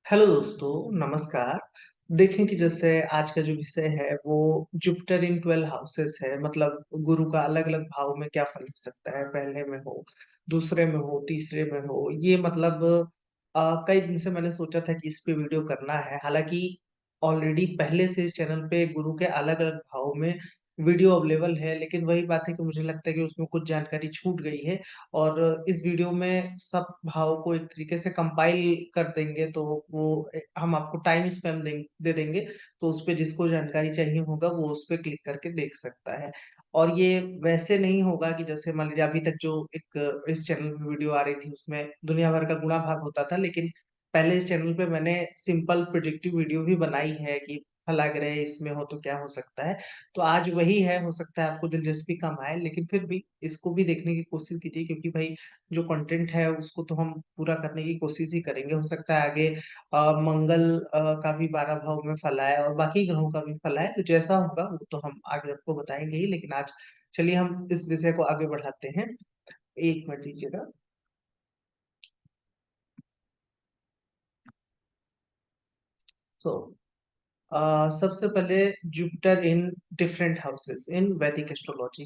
Hello दोस्तों, नमस्कार। देखें कि जैसे आज का जो विषय है वो जुपिटर इन 12 हाउसेस है। मतलब गुरु का अलग-अलग भाव में क्या फल हो सकता है, पहले में हो, दूसरे में हो, तीसरे में हो। ये मतलब कई दिन से मैंने सोचा था कि इस पे वीडियो करना है। हालाँकि ऑलरेडी पहले से इस चैनल पे गुरु के अलग-अलग भाव में वीडियो अवेलेबल है, लेकिन वही बात है कि मुझे लगता है कि उसमें कुछ जानकारी छूट गई है। और इस वीडियो में सब भाव को एक तरीके से कंपाइल कर देंगे, तो वो हम आपको टाइम स्पैम दे देंगे, तो उसपे जिसको जानकारी चाहिए होगा वो उसपे क्लिक करके देख सकता है। और ये वैसे नहीं होगा कि जैसे मान लीजिए अभी तक जो एक इस चैनल पे वीडियो आ रही थी उसमें दुनिया भर का गुणा भाग होता था, लेकिन पहले इस चैनल पे मैंने सिंपल प्रेडिक्टिव वीडियो भी बनाई है कि फला ग्रह इसमें हो तो क्या हो सकता है। तो आज वही है, हो सकता है आपको दिलचस्पी कम आए, लेकिन फिर भी इसको भी देखने की कोशिश कीजिए, क्योंकि भाई जो कंटेंट है उसको तो हम पूरा करने की कोशिश ही करेंगे। हो सकता है आगे मंगल का भी 12 भाव में फल आए और बाकी ग्रहों का भी फल आए, तो जैसा होगा वो तो हम आगे आपको बताएँगे ही। लेकिन आज चलिए हम इस विषय को आगे बढ़ाते हैं। 1 मिनट दीजिएगा। सो सबसे पहले जुपिटर इन डिफरेंट हाउसेस इन वैदिक एस्ट्रोलॉजी।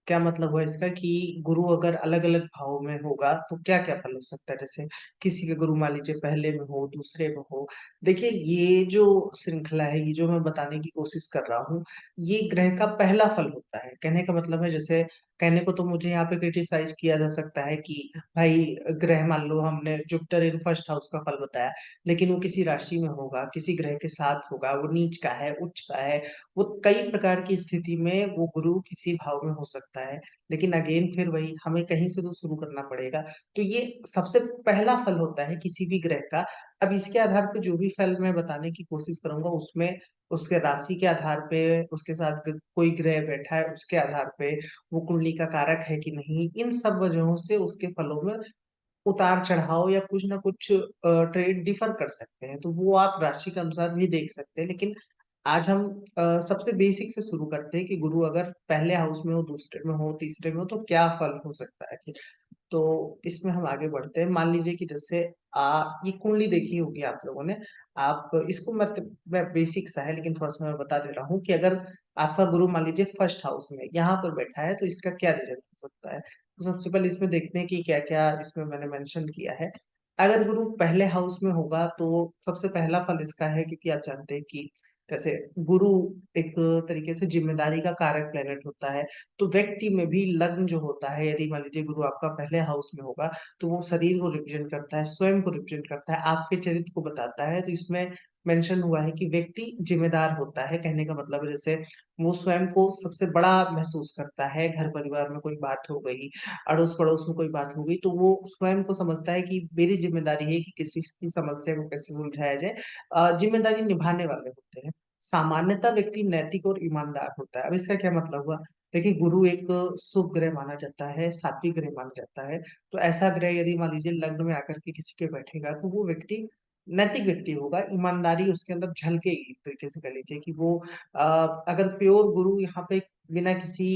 क्या मतलब हुआ इसका कि गुरु अगर अलग-अलग भाव में होगा, तो क्या-क्या फल हो सकता है? जैसे किसी का गुरु मान लीजिए पहले में हो, दूसरे में हो। देखिए, ये जो श्रृंखला है, ये जो मैं बताने की कोशिश कर रहा हूँ, ये ग्रह का पहला फल होता है। कहने का मतलब है, जैसे कहने को तो मुझे यहाँ पे क्रिटिसाइज़ किया जा सकता है कि भाई ग्रह मान लो हमने जुपिटर इन फर्स्ट हाउस का फल बताया, लेकिन वो किसी राशि में होगा, किसी ग्रह के साथ होगा, वो नीच का है, उच्च का है, वो कई प्रकार की स्थिति में वो गुरु किसी भाव में हो सकता है। लेकिन अगेन फिर वही हमें कहीं से तो शुरू करना पड़ेगा। तो ये सबसे पहला फल होता है किसी भी ग्रह का। अब इसके आधार पे जो भी फल मैं बताने की कोशिश करूँगा उसमें उसके राशि के आधार पे, उसके साथ कोई ग्रह बैठा है उसके आधार पे, वो कुंडली का कारक है कि नहीं, इन सब वजहों से उसके फलों में उतार-चढ़ाव या कुछ ना कुछ ट्रेड डिफर कर सकते हैं, तो वो आप राशि के अनुसार भी देख सकते हैं। लेकिन आज हम सबसे बेसिक से शुरू करते हैं कि गुरु अगर पहले हाउस में हो, दूसरे में हो, तीसरे में हो, तो क्या फल हो सकता है? तो इसमें हम आगे बढ़ते हैं। मान लीजिए कि जैसे ये कुंडली देखी होगी आप लोगों ने। आप इसको मैं बेसिक सा है लेकिन थोड़ा-सा मैं बता दे रहा हूँ कि अगर आपका गुरु मान लीजिए फर्स्ट हाउस में यहाँ पर बैठा है, तो इसका क्या रिज़ल्ट हो सकता है? तो सबसे पहले इसमें देखते हैं कि क्या-क्या इसमें मैंने मेंशन किया है। अगर गुरु पहले हाउस में होगा तो सबसे पहला फल इसका है, क्योंकि आप जानते हैं कि जैसे गुरु एक तरीके से ज़िम्मेदारी का कारक प्लैनेट होता है। तो व्यक्ति में भी लग्न जो होता है, यदि मान लीजिए गुरु आपका पहले हाउस में होगा, तो वो शरीर को रिप्रेज़ेंट करता है, स्वयं को रिप्रेज़ेंट करता है, आपके चरित्र को बताता है। तो इसमें मेंशन हुआ है कि व्यक्ति ज़िम्मेदार होता है, कहने का मतलब है जैसे वो स्वयं को सबसे बड़ा महसूस करता है। घर-परिवार में कोई बात हो गई, अड़ोस-पड़ोस में कोई बात हो गई, तो वो स्वयं को समझता है कि मेरी ज़िम्मेदारी है कि किसी की समस्या को कैसे सुलझाया जाए। ज़िम्मेदारी निभाने वाले होते हैं। सामान्यतः व्यक्ति नैतिक और ईमानदार होता है। अब इसका क्या मतलब हुआ? देखिए, गुरु एक शुभ ग्रह माना जाता है, सात्विक ग्रह माना जाता है। तो ऐसा ग्रह यदि मान लीजिए लग्न में आकर के किसी के बैठेगा, तो वो व्यक्ति नैतिक व्यक्ति होगा, ईमानदारी उसके अंदर झलकेगी एक तरीके से कह लीजिए कि वो अ, अगर प्योर गुरु यहाँ पे बिना किसी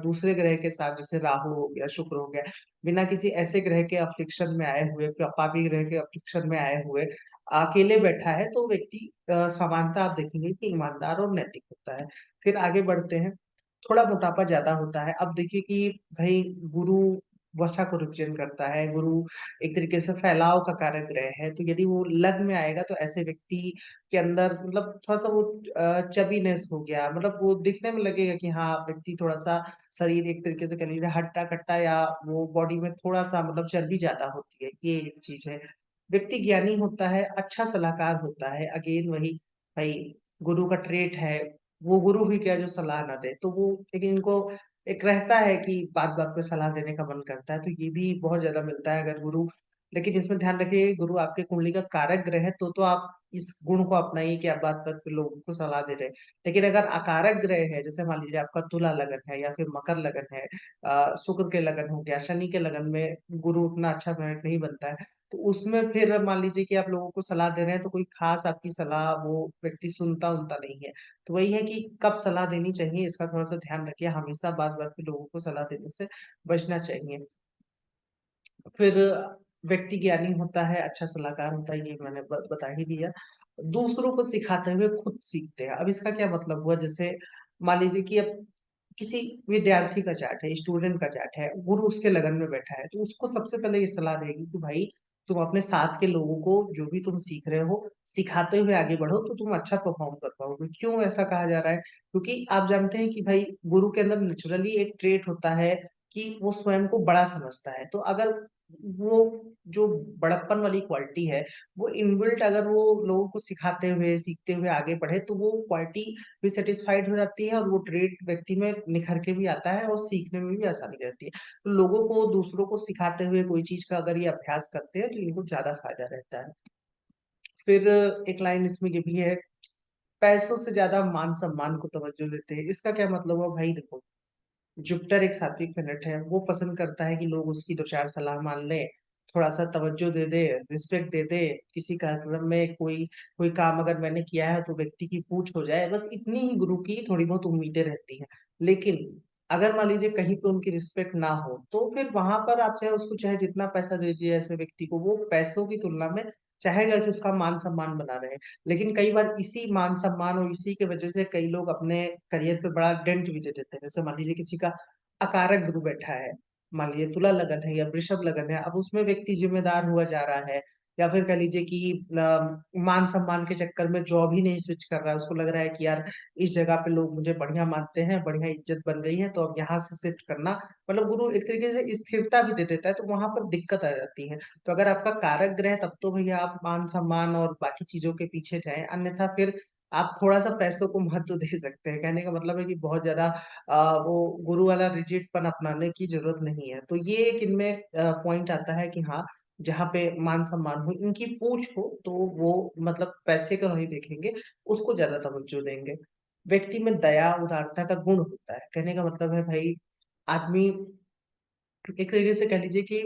दूसरे ग्रह के साथ, जैसे राहु हो गया, शुक्र हो गया, बिना किसी ऐसे ग्रह के अफ़्लिक्शन में आए हुए, पापी ग्रह के अफ़्लिक्शन में आए हुए, अकेले बैठा है, तो व्यक्ति समानता आप देखेंगे कि ईमानदार और नैतिक होता है। फिर आगे बढ़ते हैं, थोड़ा मोटापा ज़्यादा होता है। अब देखिए कि भई गुरु वसा को रिप्रेज़ेंट करता है, गुरु एक तरीके से फैलाव का कारक ग्रह है, तो यदि वो लग्न में आएगा तो ऐसे व्यक्ति के अंदर मतलब थोड़ा-सा वो चबीनेस हो गया, मतलब वो दिखने में लगेगा कि हाँ, व्यक्ति थोड़ा-सा शरीर एक तरीके से कह लीजिए हट्टा-कट्टा, या वो बॉडी में थोड़ा-सा मतलब चर्बी ज़्यादा होती है, ये एक चीज़ है। व्यक्ति ज्ञानी होता है, अच्छा सलाहकार होता है, अगेन वही भई गुरु का ट्रेट है, वो गुरु भी क्या जो सलाह ना दे, तो वो लेकिन इनको एक रहता है कि बात-बात पे सलाह देने का मन करता है, तो ये भी बहुत ज़्यादा मिलता है अगर गुरु। लेकिन इसमें ध्यान रखिए, गुरु आपके कुंडली का कारक ग्रह है, तो आप इस गुण को अपनाइए कि आप बात-बात पे लोगों को सलाह दे रहे हैं। लेकिन अगर अकारक ग्रह है, जैसे मान लीजिए आपका तुला लगन है या फिर मकर लगन है, शुक्र के लगन हो गया, शनि के लगन में गुरु उतना अच्छा प्लैनेट नहीं बनता है, तो उसमें फिर मान लीजिए कि आप लोगों को सलाह दे रहे हैं, तो कोई ख़ास आपकी सलाह वो व्यक्ति सुनता-वुनता नहीं है। तो वही है कि कब सलाह देनी चाहिए, इसका थोड़ा-सा ध्यान रखिए, हमेशा बात-बात पे लोगों को सलाह देने से बचना चाहिए। फिर व्यक्ति ज्ञानी होता है, अच्छा सलाहकार होता है, ये मैंने बता ही दिया। दूसरों को सिखाते हुए खुद सीखते हैं। अब इसका क्या मतलब हुआ, जैसे मान लीजिए कि अब किसी विद्यार्थी का चार्ट है, स्टूडेंट का चार्ट है, गुरु उसके लगन में बैठा है, तो उसको सबसे पहले ये सलाह रहेगी कि भाई तुम अपने साथ के लोगों को जो भी तुम सीख रहे हो, सिखाते हुए आगे बढ़ो तो तुम अच्छा परफॉर्म कर पाओगे। क्यों ऐसा कहा जा रहा है? क्योंकि आप जानते हैं कि भाई गुरु के अंदर नेचुरली एक ट्रेट होता है कि वो स्वयं को बड़ा समझता है। तो अगर वो जो बड़प्पन वाली क्वालिटी है, वो इनबिल्ट अगर वो लोगों को सिखाते हुए, सीखते हुए आगे बढ़े, तो वो क्वालिटी भी सेटिस्फाइड हो जाती है और वो ट्रेट व्यक्ति में निखर के भी आता है और सीखने में भी आसानी रहती है। तो लोगों को, दूसरों को सिखाते हुए कोई चीज का अगर ये अभ्यास करते हैं तो इनको ज्यादा फायदा रहता है। फिर एक लाइन इसमें ये भी है, पैसों से ज्यादा मान सम्मान को तवज्जो देते हैं। इसका क्या मतलब है भाई? देखो, जुपिटर एक सात्विक प्लैनेट है, वो पसंद करता है कि लोग उसकी दो चार सलाह मान लें, थोड़ा सा तवज्जो दे दे, रिस्पेक्ट दे दे। किसी कार्यक्रम में कोई कोई काम अगर मैंने किया है तो व्यक्ति की पूछ हो जाए, बस इतनी ही गुरु की थोड़ी बहुत उम्मीदें रहती हैं। लेकिन अगर मान लीजिए कहीं पे उनकी रिस्पेक्ट ना हो, तो फिर वहां पर आप चाहे उसको चाहे जितना पैसा दे दीजिए, ऐसे व्यक्ति को वो पैसों की तुलना में चाहेगा कि उसका मान सम्मान बना रहे। लेकिन कई बार इसी मान सम्मान और इसी की वजह से कई लोग अपने करियर पे बड़ा डेंट भी दे देते हैं। जैसे मान लीजिए किसी का अकारक गुरु बैठा है, मान लीजिए तुला लगन है या वृषभ लगन है, अब उसमें व्यक्ति जिम्मेदार हुआ जा रहा है, या फिर कह लीजिए कि मान सम्मान के चक्कर में जॉब ही नहीं स्विच कर रहा है, उसको लग रहा है कि यार इस जगह पे लोग मुझे बढ़िया मानते हैं, बढ़िया इज्जत बन गई है, तो अब यहाँ से शिफ्ट करना, मतलब गुरु एक तरीके से स्थिरता भी दे देता है, तो वहां पर दिक्कत आ जाती है। तो अगर आपका कारक ग्रह, तब तो भैया आप मान सम्मान और बाकी चीजों के पीछे जाएं, अन्यथा फिर आप थोड़ा सा पैसों को महत्व दे सकते हैं। कहने का मतलब है कि बहुत ज्यादा वो गुरु वाला रिजिडपन अपनाने की जरूरत नहीं है। तो ये एक इनमें पॉइंट आता है कि हाँ, जहाँ पे मान सम्मान हो, इनकी पूछ हो, तो वो मतलब पैसे का नहीं देखेंगे, उसको ज्यादा तवज्जो देंगे। व्यक्ति में दया उदारता का गुण होता है। कहने का मतलब है भाई, आदमी एक तरीके से कह लीजिए कि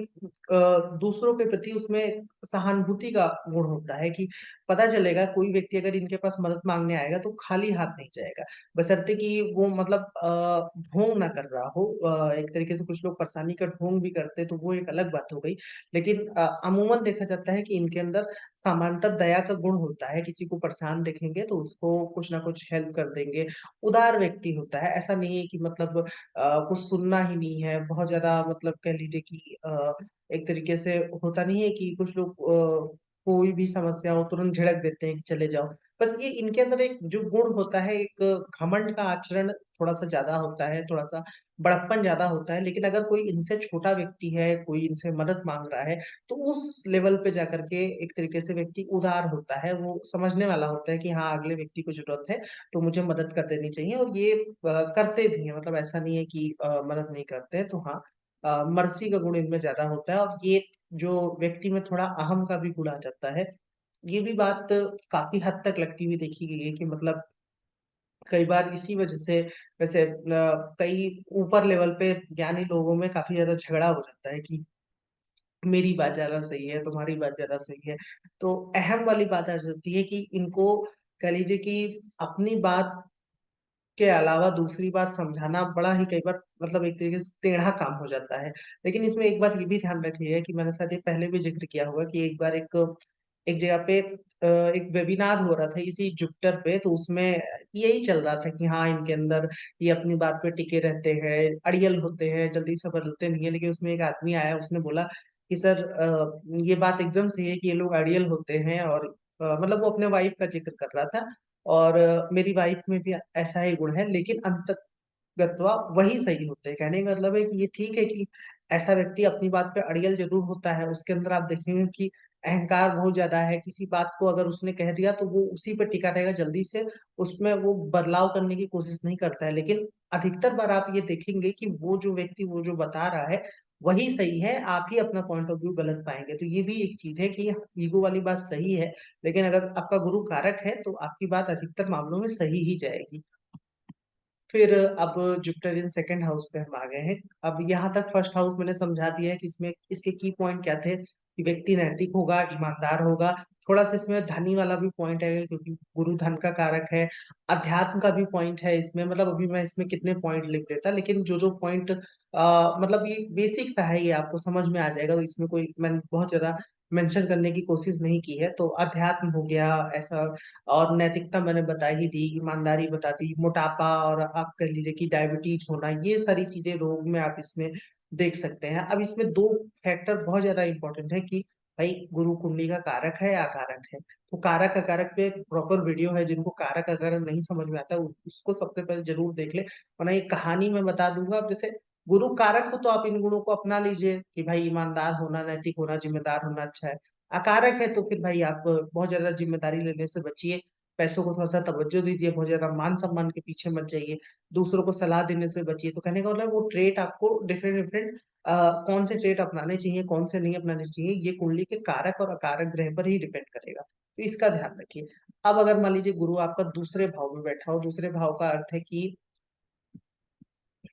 दूसरों के प्रति उसमें सहानुभूति का गुण होता है कि पता चलेगा कोई व्यक्ति अगर इनके पास मदद मांगने आएगा तो खाली हाथ नहीं जाएगा, बशर्ते कि वो मतलब ढोंग ना कर रहा हो। एक तरीके से कुछ लोग परेशानी का ढोंग भी करते हैं, तो वो एक अलग बात हो गई। लेकिन अमूमन देखा जाता है कि इनके अंदर सामान्यतः दया का गुण होता है। किसी को परेशान देखेंगे तो उसको कुछ ना कुछ हेल्प कर देंगे। उदार व्यक्ति होता है, ऐसा नहीं है कि मतलब कुछ सुनना ही नहीं है, बहुत ज्यादा मतलब कह लीजिए कि एक तरीके से होता नहीं है कि कुछ लोग कोई भी समस्या हो तुरंत झिड़क देते हैं कि चले जाओ। बस ये इनके अंदर एक जो गुण होता है, एक घमंड का आचरण थोड़ा सा ज्यादा होता है, थोड़ा सा बड़प्पन ज्यादा होता है। लेकिन अगर कोई इनसे छोटा व्यक्ति है, कोई इनसे मदद मांग रहा है, तो उस लेवल पे जाकर के एक तरीके से व्यक्ति उदार होता है, वो समझने वाला होता है कि हाँ, अगले व्यक्ति को जरूरत है, तो मुझे मदद कर देनी चाहिए। और ये करते भी हैं, मतलब ऐसा नहीं है कि मदद नहीं करते हैं। तो हाँ, मर्सी का गुण इनमें ज्यादा होता है। और ये जो व्यक्ति में थोड़ा अहम का भी गुण आ जाता है, ये भी बात काफी हद तक लगती हुई देखी गई है कि मतलब कई बार इसी वजह से, वैसे कई ऊपर लेवल पे ज्ञानी लोगों में काफी ज्यादा झगड़ा हो जाता है कि मेरी बात ज्यादा सही है, तुम्हारी बात ज्यादा सही है। तो अहम वाली बात आ जाती है कि इनको कह लीजिए कि अपनी बात के अलावा दूसरी बात समझाना बड़ा ही कई बार मतलब एक तरीके से टेढ़ा काम हो जाता है। लेकिन इसमें एक बात ये भी ध्यान रखिएगा कि मैंने शायद ये पहले भी ज़िक्र किया होगा कि एक बार एक एक जगह पे एक वेबिनार हो रहा था इसी जुपिटर पे, तो उसमें यही चल रहा था कि हाँ, इनके अंदर ये अपनी बात पे टिके रहते हैं, अड़ियल होते हैं, जल्दी से बदलते नहीं है। लेकिन उसमें एक आदमी आया, उसने बोला कि सर ये बात एकदम सही है कि ये लोग अड़ियल होते हैं, और मतलब वो अपने वाइफ का जिक्र कर रहा था। और मेरी वाइफ में भी ऐसा ही गुण है, लेकिन अंततगत्वा वही सही होते हैं। कहने का मतलब है कि ये ठीक है कि ऐसा व्यक्ति अपनी बात पे अड़ियल जरूर होता है, उसके अंदर आप देखेंगे कि अहंकार बहुत ज्यादा है। किसी बात को अगर उसने कह दिया तो वो उसी पे टिका रहेगा, जल्दी से उसमें वो बदलाव करने की कोशिश नहीं करता है। लेकिन अधिकतर बार आप ये देखेंगे कि वो जो व्यक्ति वो जो बता रहा है वही सही है, आप ही अपना पॉइंट ऑफ व्यू गलत पाएंगे। तो ये भी एक चीज है कि ईगो वाली बात सही है, लेकिन अगर आपका गुरु कारक है तो आपकी बात अधिकतर मामलों में सही ही जाएगी। फिर अब जुपिटर इन सेकंड हाउस पे हम आ गए हैं। अब यहाँ तक फर्स्ट हाउस मैंने समझा दिया है कि इसमें इसके की पॉइंट क्या थे, कि व्यक्ति नैतिक होगा, ईमानदार होगा, थोड़ा सा इसमें धनी वाला भी पॉइंट है क्योंकि गुरु धन का कारक है। अध्यात्म का भी पॉइंट है इसमें, मतलब अभी मैं इसमें कितने पॉइंट लिख देता, लेकिन जो जो पॉइंट मतलब ये बेसिक सा है, ये आपको समझ में आ जाएगा, तो इसमें कोई मैंने बहुत ज्यादा मेंशन करने की कोशिश नहीं की है। तो अध्यात्म हो गया ऐसा, और नैतिकता मैंने बता ही दी, ईमानदारी बता दी, मोटापा और आप कह लीजिए कि डायबिटीज होना, ये सारी चीजें रोग में आप इसमें देख सकते हैं। अब इसमें दो फैक्टर बहुत ज्यादा इंपॉर्टेंट है कि भाई गुरु कुंडली का कारक है या अकारक है। तो कारक अकारक पे प्रॉपर वीडियो है, जिनको कारक अकारक नहीं समझ में आता उसको सबसे पहले जरूर देख ले, वरना ये कहानी मैं बता दूंगा। अब जैसे गुरु कारक हो तो आप इन गुणों को अपना लीजिए कि भाई ईमानदार होना, नैतिक होना, जिम्मेदार होना अच्छा है। अकारक है तो फिर भाई आप बहुत ज्यादा जिम्मेदारी लेने से बचिए, पैसों को थोड़ा सा तवज्जो दीजिए, बहुत ज्यादा मान सम्मान के पीछे मत जाइए, दूसरों को सलाह देने से बचिए। तो कहने का मतलब वो ट्रेट आपको डिफरेंट डिफरेंट कौन से ट्रेट अपनाने चाहिए, कौन से नहीं अपनाने चाहिए, ये कुंडली के कारक और अकारक ग्रह पर ही डिपेंड करेगा, तो इसका ध्यान रखिए। अब अगर मान लीजिए गुरु आपका दूसरे भाव में बैठा हो, दूसरे भाव का अर्थ है कि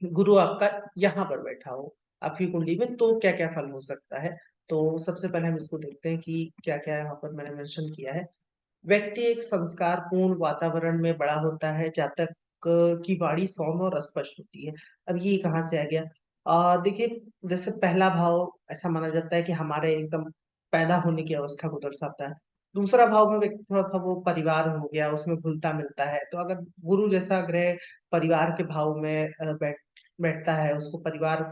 गुरु आपका यहाँ पर बैठा हो आपकी कुंडली में, तो क्या क्या फल हो सकता है। तो सबसे पहले हम इसको देखते हैं कि क्या क्या यहाँ पर मैंने मेंशन किया है। व्यक्ति एक संस्कार पूर्ण वातावरण में बड़ा होता है, जातक की वाणी सौम्य और स्पष्ट होती है। अब ये कहाँ से आ गया? देखिए, जैसे पहला भाव ऐसा माना जाता है कि हमारे एकदम पैदा होने की अवस्था को दर्शाता है। दूसरा भाव में व्यक्ति थोड़ा सा वो परिवार हो गया, उसमें घुलता मिलता है। तो अगर गुरु जैसा ग्रह परिवार के भाव में बैठता है, उसको परिवार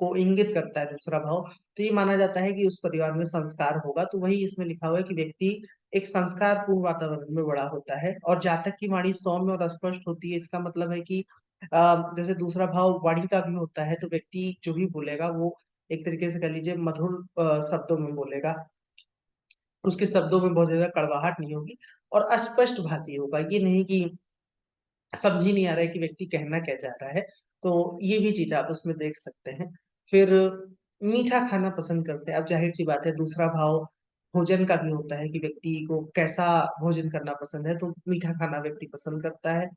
को इंगित करता है दूसरा भाव, तो ये माना जाता है कि उस परिवार में संस्कार होगा। तो वही इसमें लिखा हुआ है कि व्यक्ति एक संस्कारपूर्ण वातावरण में बड़ा होता है, और जातक की वाणी सौम्य और स्पष्ट होती है। इसका मतलब है कि जैसे दूसरा भाव वाणी का भी होता है, तो व्यक्ति जो भी बोलेगा वो एक तरीके से कह लीजिए मधुर शब्दों में बोलेगा, उसके शब्दों में बहुत ज्यादा कड़वाहट नहीं होगी, और अस्पष्ट भाषी होगा। ये नहीं कि समझ ही नहीं आ रहा है कि व्यक्ति कहना क्या चाह रहा है। तो ये भी चीज आप उसमें देख सकते हैं। फिर मीठा खाना पसंद करते हैं। अब जाहिर सी बात है, दूसरा भाव भोजन का भी होता है कि व्यक्ति को कैसा भोजन करना पसंद है, तो मीठा खाना व्यक्ति पसंद करता है।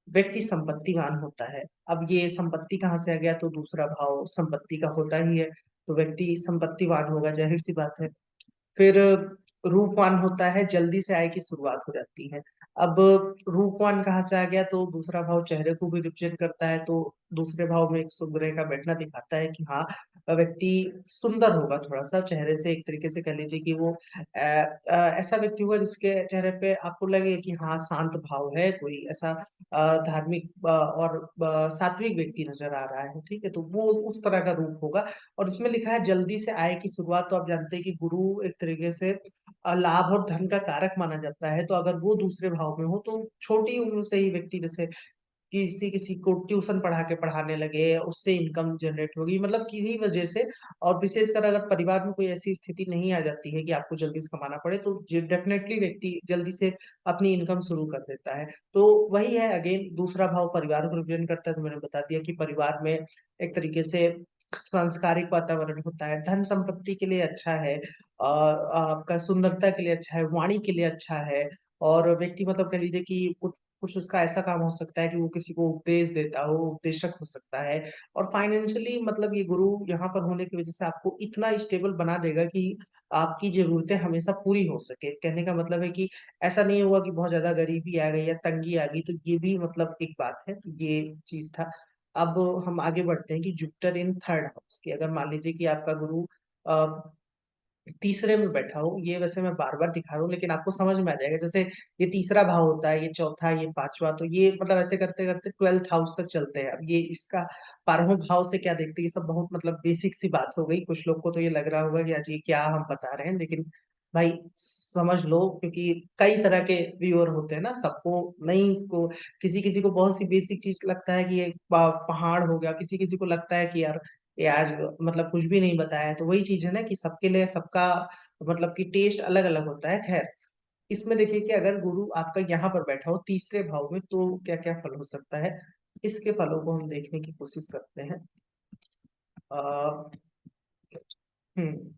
व्यक्ति संपत्तिवान होता है। अब ये संपत्ति कहाँ से आ गया? तो दूसरा भाव संपत्ति का होता ही है, तो व्यक्ति संपत्तिवान होगा, जाहिर सी बात है। फिर रूपवान होता है, जल्दी से आय की शुरुआत हो जाती है। अब रूपवान कहाँ से आ गया? तो दूसरा भाव चेहरे को भी रिप्रेजेंट करता है, तो दूसरे भाव में एक शुभ ग्रह का बैठना दिखाता है कि हाँ, व्यक्ति सुंदर होगा थोड़ा सा चेहरे से, एक तरीके से कह लीजिए कि वो ऐसा व्यक्ति होगा जिसके चेहरे पे आपको लगे कि हाँ शांत भाव है, कोई ऐसा धार्मिक और सात्विक व्यक्ति नजर आ रहा है। ठीक है, तो वो उस तरह का रूप होगा। और इसमें लिखा है जल्दी से आय की शुरुआत। तो आप जानते हैं कि गुरु एक तरीके से लाभ और धन का कारक माना जाता है, तो अगर वो दूसरे भाव में हो तो छोटी उम्र से ही व्यक्ति जैसे किसी किसी को ट्यूशन पढ़ा के पढ़ाने लगे, उससे इनकम जनरेट होगी, मतलब किसी वजह से। और विशेषकर अगर परिवार में कोई ऐसी स्थिति नहीं आ जाती है कि आपको जल्दी से कमाना पड़े, तो डेफिनेटली व्यक्ति जल्दी से अपनी इनकम शुरू कर देता है। तो वही है, अगेन दूसरा भाव परिवार को रिप्रेजेंट करता है, तो मैंने बता दिया कि परिवार में एक तरीके से सांस्कारिक वातावरण होता है, धन संपत्ति के लिए अच्छा है, और आपका सुंदरता के लिए अच्छा है, वाणी के लिए अच्छा है। और व्यक्ति मतलब कह लीजिए कि कुछ कुछ उसका ऐसा काम हो सकता है कि वो किसी को उपदेश देता हो, उपदेशक हो सकता है। और फाइनेंशियली मतलब ये गुरु यहाँ पर होने की वजह से आपको इतना स्टेबल बना देगा कि आपकी जरूरतें हमेशा पूरी हो सके। कहने का मतलब है कि ऐसा नहीं हुआ कि बहुत ज्यादा गरीबी आ गई या तंगी आ गई, तो ये भी मतलब एक बात है, तो ये चीज था। अब हम आगे बढ़ते हैं कि जुपिटर इन थर्ड हाउस की, अगर मान लीजिए कि आपका गुरु तीसरे में बैठा हो, ये वैसे मैं बार बार दिखा रहा हूँ लेकिन आपको समझ में आ जाएगा। जैसे ये तीसरा भाव होता है, ये चौथा, ये पांचवा, तो ये मतलब ऐसे करते करते 12th हाउस तक चलते हैं। अब ये इसका 12वें भाव से क्या देखते हैं, ये सब बहुत मतलब बेसिक सी बात हो गई। कुछ लोग को तो ये लग रहा होगा कि आज ये क्या हम बता रहे हैं, लेकिन भाई समझ लो, क्योंकि कई तरह के व्यूअर होते हैं ना, सबको नहीं को किसी किसी को बहुत सी बेसिक चीज लगता है कि ये पहाड़ हो गया, किसी किसी को लगता है कि यार ये आज मतलब कुछ भी नहीं बताया है। तो वही चीज है ना कि सबके लिए सबका मतलब कि टेस्ट अलग अलग होता है। खैर, इसमें देखिए कि अगर गुरु आपका यहाँ पर बैठा हो तीसरे भाव में, तो क्या क्या फल हो सकता है, इसके फलों को हम देखने की कोशिश करते हैं। आ, हम्म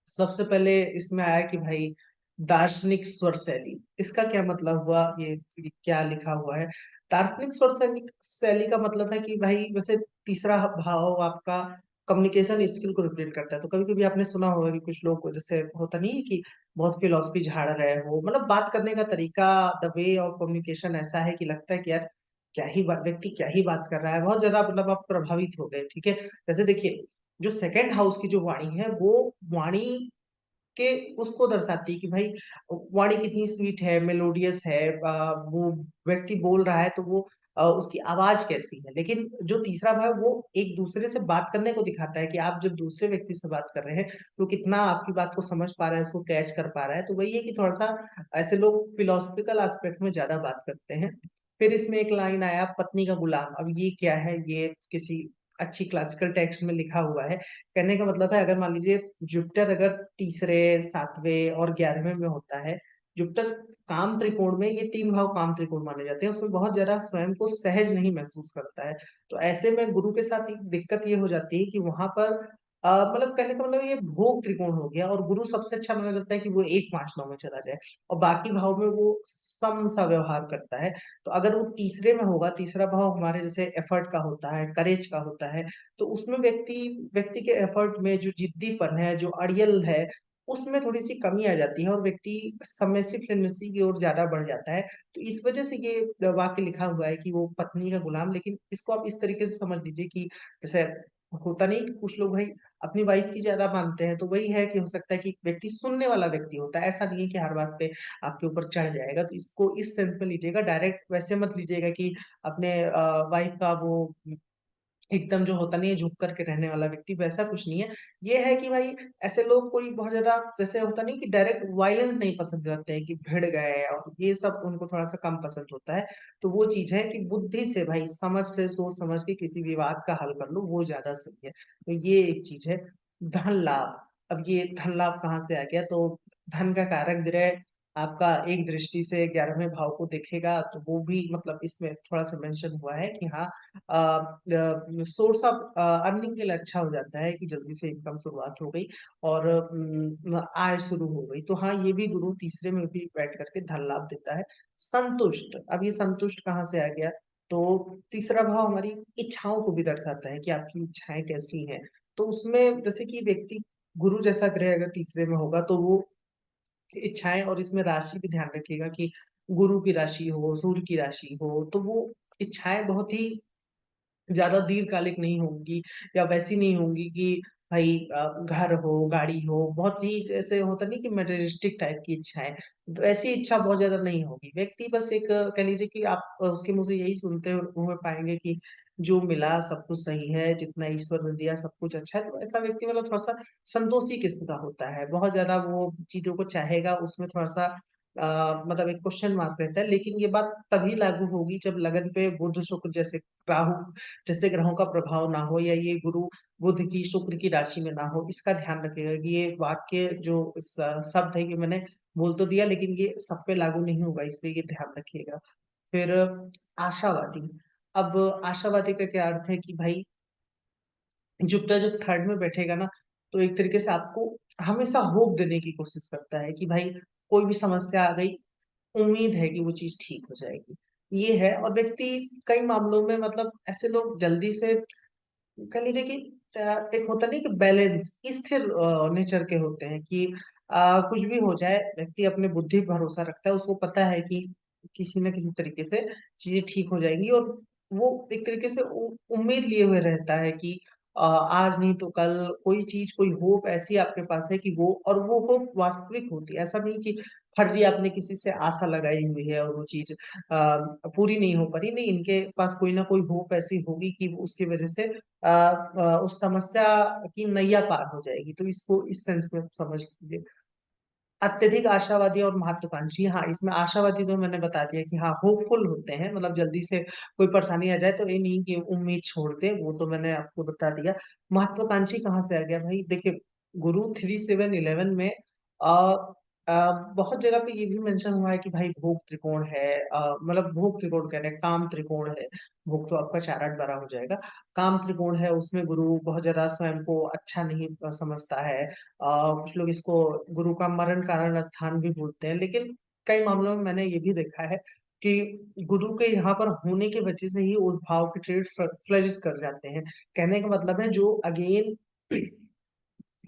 सबसे पहले इसमें आया कि भाई दार्शनिक स्वर शैली, इसका क्या मतलब हुआ, ये क्या लिखा हुआ है? दार्शनिक स्वर शैली शैली का मतलब है कि भाई वैसे तीसरा भाव आपका कम्युनिकेशन स्किल को रिप्रेजेंट करता है। तो कभी-कभी आपने सुना होगा कि कुछ लोग को जैसे होता नहीं है कि बहुत फिलॉसफी झाड़ रहे हो, मतलब बात करने का तरीका, द वे ऑफ कम्युनिकेशन ऐसा है कि लगता है कि यार क्या ही बात, व्यक्ति क्या ही बात कर रहा है, बहुत ज़्यादा मतलब आप प्रभावित हो गए, ठीक है? जैसे देखिए, जो सेकंड हाउस की जो वाणी है, वो वाणी के उसको दर्शाती है कि भाई वाणी कितनी स्वीट है, मेलोडियस है, वो व्यक्ति बोल रहा है तो वो उसकी आवाज़ कैसी है। लेकिन जो तीसरा भाव वो एक दूसरे से बात करने को दिखाता है कि आप जब दूसरे व्यक्ति से बात कर रहे हैं, तो कितना आपकी बात को समझ पा रहा है, उसको कैच कर पा रहा है। तो वही है कि थोड़ा-सा ऐसे लोग फिलॉसॉफिकल एस्पेक्ट में ज़्यादा बात करते हैं। फिर इसमें एक लाइन आया पत्नी का गुलाम। अब ये क्या है? ये किसी अच्छी क्लासिकल टेक्स्ट में लिखा हुआ है। कहने का मतलब है अगर मान लीजिए जुपिटर अगर तीसरे, 7वें और 11वें में होता है, जुपिटर काम त्रिकोण में, ये 3 भाव काम त्रिकोण माने जाते हैं, उसमें बहुत ज़्यादा स्वयं को सहज नहीं महसूस करता है। तो ऐसे में गुरु के साथ एक दिक्कत ये हो जाती है कि वहाँ पर मतलब कहने का मतलब ये भोग त्रिकोण हो गया और गुरु सबसे अच्छा माना जाता है कि वो 1, 5, 9 में चला जाए और बाकी भाव में वो सम सा व्यवहार करता है। तो अगर वो तीसरे में होगा, तीसरा भाव हमारे जैसे एफर्ट का होता है, करेज का होता है, तो उसमें व्यक्ति व्यक्ति के एफर्ट में जो जिद्दीपन है, जो अड़ियल है, उसमें थोड़ी-सी कमी आ जाती है और व्यक्ति सबमिसिव टेंडेंसी की ओर ज़्यादा बढ़ जाता है। तो इस वजह से ये वाक्य लिखा हुआ है कि वो पत्नी का गुलाम, लेकिन इसको आप इस तरीके से समझ लीजिए कि जैसे होता नहीं कि कुछ लोग भाई अपनी वाइफ की ज़्यादा मानते हैं, तो वही है कि हो सकता है कि व्यक्ति सुनने वाला व्यक्ति होता है। ऐसा नहीं है कि हर बात पे आपके ऊपर चढ़ जाएगा। तो इसको इस सेंस में लीजिएगा, डायरेक्ट वैसे मत लीजिएगा कि अपने वाइफ का वो एकदम जो होता नहीं है झुक कर के रहने वाला व्यक्ति, वैसा कुछ नहीं है। ये है कि भाई ऐसे लोग कोई बहुत ज़्यादा जैसे होता नहीं कि डायरेक्ट वायलेंस नहीं पसंद करते हैं कि भिड़ गए और ये सब उनको थोड़ा-सा कम पसंद होता है। तो वो चीज़ है कि बुद्धि से भाई समझ से सोच समझ के किसी विवाद का हल कर लो, वो ज़्यादा सही है। तो ये एक चीज़ है। धन लाभ, अब ये धन लाभ कहाँ से आ गया? तो धन का कारक ग्रह आपका एक दृष्टि से 11वें भाव को देखेगा तो वो भी मतलब इसमें थोड़ा-सा मेंशन हुआ है कि हाँ, सोर्स ऑफ अर्निंग के लिए अच्छा हो जाता है कि जल्दी से इनकम शुरुआत हो गई और आय शुरू हो गई। तो हाँ, ये भी गुरु तीसरे में भी बैठ करके धन लाभ देता है। संतुष्ट, अब ये संतुष्ट कहाँ से आ गया? तो तीसरा भाव हमारी इच्छाओं को भी दर्शाता है कि आपकी इच्छाएँ कैसी हैं। तो उसमें जैसे कि व्यक्ति गुरु जैसा ग्रह अगर तीसरे में होगा तो वो इच्छाएँ और इसमें राशि भी ध्यान रखिएगा कि गुरु की राशि हो, सूर्य की राशि हो, तो वो इच्छाएँ बहुत ही ज़्यादा दीर्घकालिक नहीं होंगी या वैसी नहीं होंगी कि भाई घर हो, गाड़ी हो, बहुत ही जैसे होता नहीं कि मटेरियलिस्टिक टाइप की इच्छाएँ, वैसी इच्छा बहुत ज़्यादा नहीं होगी। व्यक्ति बस एक कह लीजिए कि आप उसके मुँह से यही सुनते हुए पाएँगे कि जो मिला सब कुछ सही है, जितना ईश्वर ने दिया सब कुछ अच्छा है, तो ऐसा व्यक्ति मतलब थोड़ा-सा संतोषी किस्म का होता है। बहुत ज़्यादा वो चीज़ों को चाहेगा, उसमें थोड़ा-सा मतलब एक क्वेश्चन मार्क रहता है, लेकिन ये बात तभी लागू होगी जब लगन पे बुध, शुक्र जैसे राहु जैसे ग्रहों का प्रभाव ना हो या ये गुरु बुध की शुक्र की राशि में ना हो, इसका ध्यान रखिएगा कि ये वाक्य जो शब्द है ये मैंने बोल तो दिया लेकिन ये सब पे लागू नहीं होगा, इसलिए ये ध्यान रखिएगा। फिर आशावादी, अब आशावादी का क्या अर्थ है कि भाई जुपिटर जब थर्ड में बैठेगा ना, तो एक तरीके से आपको हमेशा होप देने की कोशिश करता है कि भाई कोई भी समस्या आ गई, उम्मीद है कि वो चीज़ ठीक हो जाएगी। ये है और व्यक्ति कई मामलों में मतलब ऐसे लोग जल्दी से कह लीजिए कि एक होता नहीं कि बैलेंस स्थिर नेचर के होते हैं कि कुछ भी हो जाए व्यक्ति अपने बुद्धि पे भरोसा रखता है, उसको पता है कि किसी न किसी तरीके से चीज़ें ठीक हो जाएँगी और वो एक तरीके से उम्मीद लिए हुए रहता है कि आज नहीं तो कल कोई चीज़, कोई होप ऐसी आपके पास है कि वो और वो होप वास्तविक होती है। ऐसा नहीं कि फर्जी आपने किसी से आशा लगाई हुई है और वो चीज़ पूरी नहीं हो पा रही, नहीं इनके पास कोई ना कोई होप ऐसी होगी कि वो उसकी वजह से उस समस्या की नैया पार हो जाएगी, तो इसको इस सेंस में समझ लीजिए। अत्यधिक आशावादी और महत्वाकांक्षी, हाँ, इसमें आशावादी तो मैंने बता दिया कि हाँ, होपफुल होते हैं, मतलब जल्दी से कोई परेशानी आ जाए तो ये नहीं कि उम्मीद छोड़ दें, वो तो मैंने आपको बता दिया। महत्वाकांक्षी कहाँ से आ गया भाई? देखिए, गुरु 3, 7, 11 में अ बहुत जगह पे ये भी मेंशन हुआ है कि भाई भोग त्रिकोण है, मतलब भोग त्रिकोण कह रहे हैं, काम त्रिकोण है, भोग तो आपका 4, 8, 12 हो जाएगा। काम त्रिकोण है, उसमें गुरु बहुत ज़्यादा स्वयं को अच्छा नहीं समझता है। कुछ लोग इसको गुरु का मरण कारण स्थान भी बोलते हैं, लेकिन कई मामलों में मैंने ये भी देखा है कि गुरु के यहाँ पर होने की वजह से ही उस भाव के ट्रेड फ्लरिश कर जाते हैं। कहने का मतलब है जो अगेन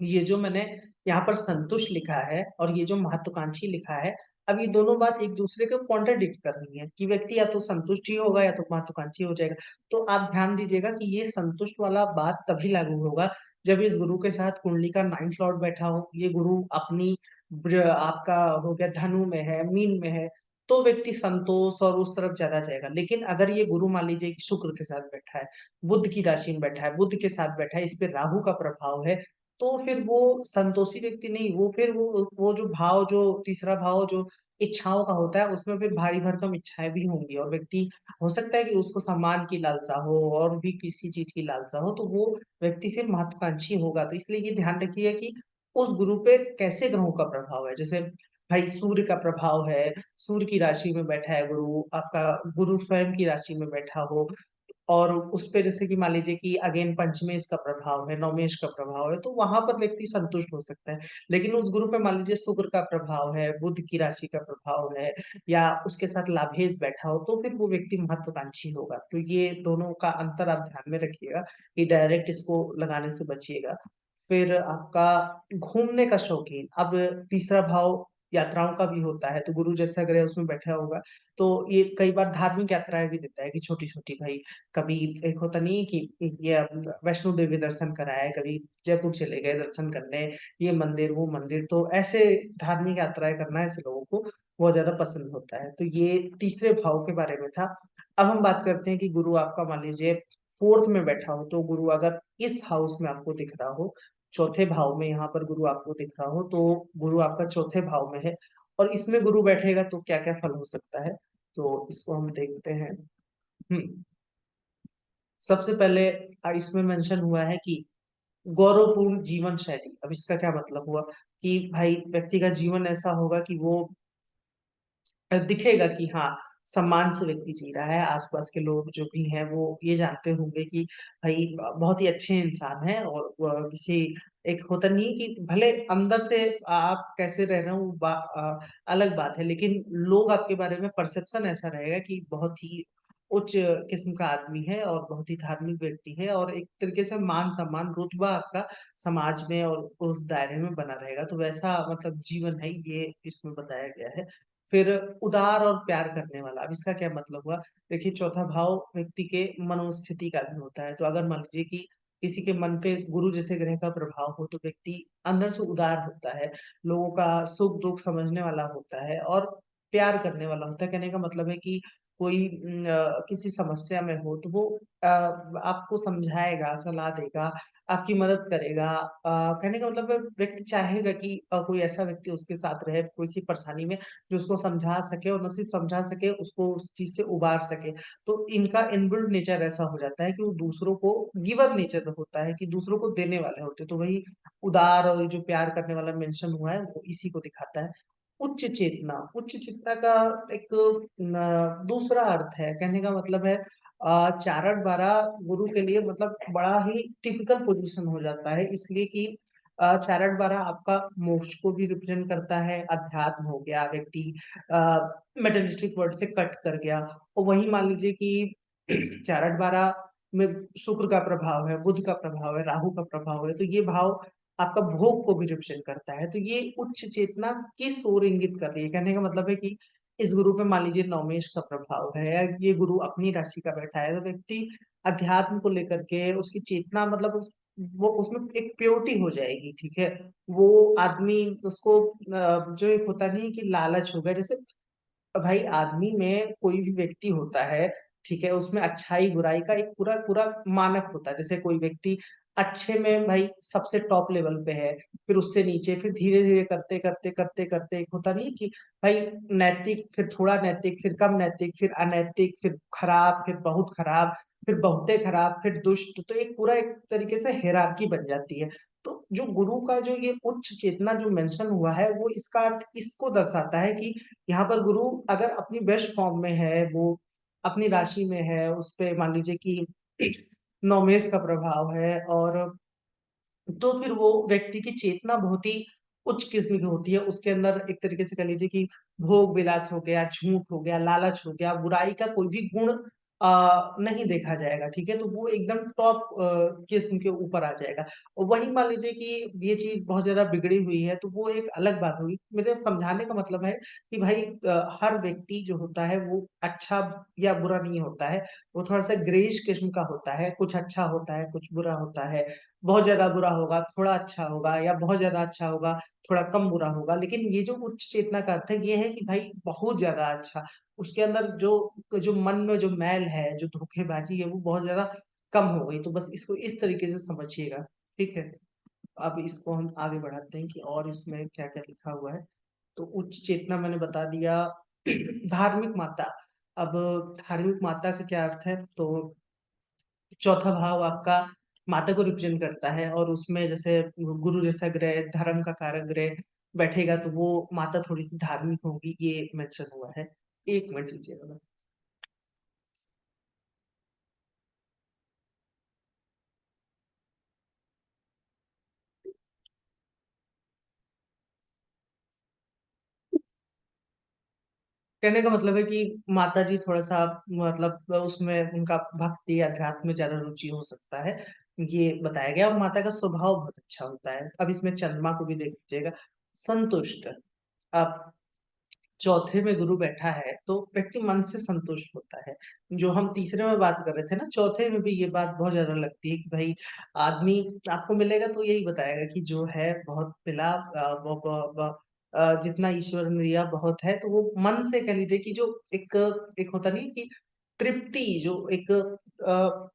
ये जो मैंने यहाँ पर संतुष्ट लिखा है और ये जो महत्वाकांक्षी लिखा है, अब ये दोनों बात एक दूसरे को कॉन्ट्राडिक्ट कर रही है कि व्यक्ति या तो संतुष्ट ही होगा या तो महत्वाकांक्षी हो जाएगा। तो आप ध्यान दीजिएगा कि ये संतुष्ट वाला बात तभी लागू होगा जब इस गुरु के साथ कुंडली का 9th लॉर्ड बैठा हो, ये गुरु अपनी आपका हो गया धनु में है, मीन में है, तो व्यक्ति संतोष और उस तरफ ज्यादा जाएगा। लेकिन अगर ये गुरु मान लीजिए कि शुक्र के साथ बैठा है, बुध की राशि में बैठा है, बुध के साथ बैठा है, इस पे राहु का प्रभाव है, तो फिर वो संतोषी व्यक्ति नहीं, वो फिर वो जो भाव, जो तीसरा भाव जो इच्छाओं का होता है, उसमें फिर भारी भरकम इच्छाएं भी होंगी और व्यक्ति हो सकता है कि उसको सम्मान की लालसा हो और भी किसी चीज की लालसा हो, तो वो व्यक्ति फिर महत्वाकांक्षी होगा। तो इसलिए ये ध्यान रखिए कि उस गुरु पे कैसे ग्रहों का प्रभाव है। जैसे भाई सूर्य का प्रभाव है, सूर्य की राशि में बैठा है गुरु, आपका गुरु स्वयं की राशि में बैठा हो और उस पे जैसे कि मान लीजिए कि अगेन पंचमेश का प्रभाव है, नवमेश का प्रभाव है, तो वहां पर व्यक्ति संतुष्ट हो सकता है। लेकिन उस गुरु पे मान लीजिए शुक्र का प्रभाव है, बुध की राशि का प्रभाव है या उसके साथ लाभेश बैठा हो, तो फिर वो व्यक्ति महत्वाकांक्षी होगा। तो ये दोनों का अंतर आप ध्यान में रखिएगा कि डायरेक्ट इसको लगाने से बचिएगा। फिर आपका घूमने का शौकीन, अब तीसरा भाव यात्राओं का भी होता है, तो गुरु जैसा ग्रह उसमें बैठा होगा, तो ये कई बार धार्मिक यात्राएं भी देता है कि छोटी छोटी भाई, कभी एक होता नहीं है कि ये वैष्णो देवी दर्शन कराए, कभी जयपुर चले गए दर्शन करने, ये मंदिर वो मंदिर, तो ऐसे धार्मिक यात्राएं करना ऐसे लोगों को बहुत ज्यादा पसंद होता है। तो ये तीसरे भाव के बारे में था। अब हम बात करते हैं कि गुरु आपका मान लीजिए फोर्थ में बैठा हो, तो गुरु अगर इस हाउस में आपको दिख रहा हो, चौथे भाव में यहाँ पर गुरु आपको दिख रहा हो, तो गुरु आपका चौथे भाव में है और इसमें गुरु बैठेगा तो क्या क्या फल हो सकता है, तो इसको हम देखते हैं। हम्म सबसे पहले इसमें मेंशन हुआ है कि गौरवपूर्ण जीवन शैली। अब इसका क्या मतलब हुआ कि भाई व्यक्ति का जीवन ऐसा होगा कि वो दिखेगा कि हाँ सम्मान से व्यक्ति जी रहा है, आसपास के लोग जो भी हैं वो ये जानते होंगे कि भाई बहुत ही अच्छे इंसान है और वह किसी एक होता नहीं है कि भले अंदर से आप कैसे रह रहे हो वो अलग बात है, लेकिन लोग आपके बारे में परसेप्शन ऐसा रहेगा कि बहुत ही उच्च किस्म का आदमी है और बहुत ही धार्मिक व्यक्ति है और एक तरीके से मान सम्मान रुतबा आपका समाज में और उस दायरे में बना रहेगा। तो वैसा मतलब जीवन है ये इसमें बताया गया है। फिर उदार और प्यार करने वाला, अब इसका क्या मतलब हुआ। देखिए चौथा भाव व्यक्ति के मनोस्थिति का भी होता है, तो अगर मान लीजिए कि किसी के मन पे गुरु जैसे ग्रह का प्रभाव हो तो व्यक्ति अंदर से उदार होता है, लोगों का सुख दुख समझने वाला होता है और प्यार करने वाला होता है। कहने का मतलब है कि कोई किसी समस्या में हो तो वो आपको समझाएगा, सलाह देगा, आपकी मदद करेगा। कहने का मतलब है व्यक्ति चाहेगा कि कोई ऐसा व्यक्ति उसके साथ रहे किसी परेशानी में, जो उसको समझा सके और न सिर्फ समझा सके, उसको उस चीज से उबार सके। तो इनका इनबिल्ट नेचर ऐसा हो जाता है कि वो दूसरों को गिवर नेचर होता है कि दूसरों को देने वाले होते हैं। तो वही उदार और ये जो प्यार करने वाला मेंशन हुआ है वो इसी को दिखाता है। उच्च चेतना, उच्च चेतना का एक दूसरा अर्थ है, कहने का मतलब है चारण बारह गुरु के लिए मतलब बड़ा ही टिपिकल पोजीशन हो जाता है, इसलिए कि चारण बारह आपका मोक्ष को भी रिप्रेजेंट करता है, अध्यात्म हो गया, व्यक्ति मेटलिस्टिक वर्ड से कट कर गया। और वही मान लीजिए कि चारण बारह में शुक्र का प्रभाव है, बुध का प्रभाव है, राहु का प्रभाव है, तो ये भाव आपका भोग को भी रिप्रेजेंट करता है। तो ये उच्च चेतना किस ओर इंगित कर रही है, कहने का मतलब है कि इस गुरु पे मान लीजिए नवमेश का प्रभाव है या ये गुरु अपनी राशि का बैठा है, तो व्यक्ति अध्यात्म को लेकर के उसकी चेतना मतलब वो उसमें एक प्योरिटी हो जाएगी। ठीक है, वो आदमी उसको जो एक होता नहीं है कि लालच हो गया, जैसे भाई आदमी में कोई भी व्यक्ति होता है, ठीक है, उसमें अच्छाई बुराई का एक पूरा पूरा मानक होता है। जैसे कोई व्यक्ति अच्छे में भाई सबसे टॉप लेवल पे है, फिर उससे नीचे, फिर धीरे धीरे करते करते करते करते एक होता नहीं कि भाई नैतिक, फिर थोड़ा नैतिक, फिर कम नैतिक, फिर अनैतिक, फिर खराब, फिर बहुत खराब, फिर बहुते खराब, फिर दुष्ट, तो एक पूरा एक तरीके से हेरारकी बन जाती है। तो जो गुरु का जो ये उच्च चेतना जो मेंशन हुआ है वो इसका अर्थ इसको दर्शाता है कि यहाँ पर गुरु अगर अपनी बेस्ट फॉर्म में है, वो अपनी राशि में है, उस पे मान लीजिए कि नौमेश का प्रभाव है, और तो फिर वो व्यक्ति की चेतना बहुत ही उच्च किस्म की होती है, उसके अंदर एक तरीके से कह लीजिए कि भोग विलास हो गया, झूठ हो गया, लालच हो गया, बुराई का कोई भी गुण नहीं देखा जाएगा, ठीक है? तो वो एकदम टॉप किस्म के ऊपर आ जाएगा। और वही मान लीजिए कि ये चीज़ बहुत ज़्यादा बिगड़ी हुई है, तो वो एक अलग बात होगी। मेरे समझाने का मतलब है कि भाई हर व्यक्ति जो होता है वो अच्छा या बुरा नहीं होता है, वो थोड़ा-सा ग्रेइश किस्म का होता है, कुछ अच्छा होता है, कुछ बुरा होता है। बहुत ज़्यादा बुरा होगा, थोड़ा अच्छा होगा या बहुत ज़्यादा अच्छा होगा, थोड़ा कम बुरा होगा। लेकिन ये जो उच्च चेतना का अर्थ है ये है कि भाई बहुत ज़्यादा अच्छा, उसके अंदर जो जो मन में जो मैल है, जो धोखेबाज़ी है वो बहुत ज़्यादा कम हो गई। तो बस इसको इस तरीके से समझिएगा, ठीक है? अब इसको हम आगे बढ़ाते हैं कि और इसमें क्या-क्या लिखा हुआ है। तो उच्च चेतना मैंने बता दिया। धार्मिक माता, अब धार्मिक माता का क्या अर्थ है? तो चौथा भाव आपका माता को रिप्रेजेंट करता है और उसमें जैसे गुरु जैसा ग्रह, धर्म का कारक ग्रह बैठेगा तो वो माता थोड़ी-सी धार्मिक होंगी, ये मेंशन हुआ है। 1 मिनट लीजिएगा बस। कहने का मतलब है कि माताजी थोड़ा-सा मतलब उसमें उनका भक्ति, अध्यात्म में ज़्यादा रुचि हो सकता है, ये बताया गया और माता का स्वभाव बहुत अच्छा होता है। अब इसमें चंद्रमा को भी देख लीजिएगा, संतुष्ट। अब चौथे में गुरु बैठा है, तो व्यक्ति मन से संतुष्ट होता है। जो हम तीसरे में बात कर रहे थे ना, चौथे में भी ये बात बहुत ज़्यादा लगती है कि भई आदमी आपको मिलेगा तो यही बताएगा कि जो है बहुत मिला ब ब ब जितना ईश्वर ने दिया बहुत है, तो वो मन से कह लीजिए कि जो एक एक होता नहीं है कि तृप्ति जो एक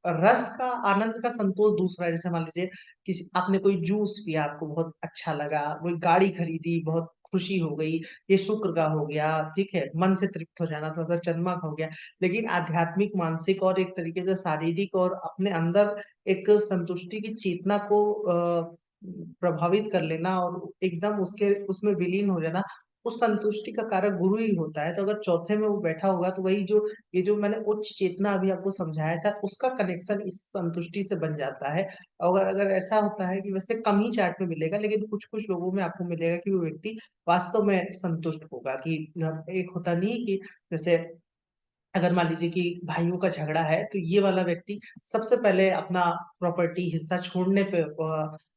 रस का आनंद का संतोष दूसरा है। जैसे मान लीजिए किसी आपने कोई जूस पिया, आपको बहुत अच्छा लगा, कोई गाड़ी खरीदी, बहुत खुशी हो गई, ये शुक्र का हो गया, ठीक है? मन से तृप्त हो जाना थोड़ा-सा चंद्रमा का हो गया। लेकिन आध्यात्मिक, मानसिक और एक तरीके से शारीरिक और अपने अंदर एक संतुष्टि की चेतना को प्रभावित कर लेना और एकदम उसके उसमें विलीन हो जाना, उस संतुष्टि का कारक गुरु ही होता है। तो अगर चौथे में वो बैठा होगा तो वही जो ये जो मैंने उच्च चेतना अभी आपको समझाया था, उसका कनेक्शन इस संतुष्टि से बन जाता है। अगर अगर ऐसा होता है कि वैसे कम ही चार्ट में मिलेगा, लेकिन कुछ-कुछ लोगों में आपको मिलेगा कि वो व्यक्ति वास्तव में संतुष्ट होगा कि एक होता नहीं है कि जैसे अगर मान लीजिए कि भाइयों का झगड़ा है, तो ये वाला व्यक्ति सबसे पहले अपना प्रॉपर्टी हिस्सा छोड़ने पे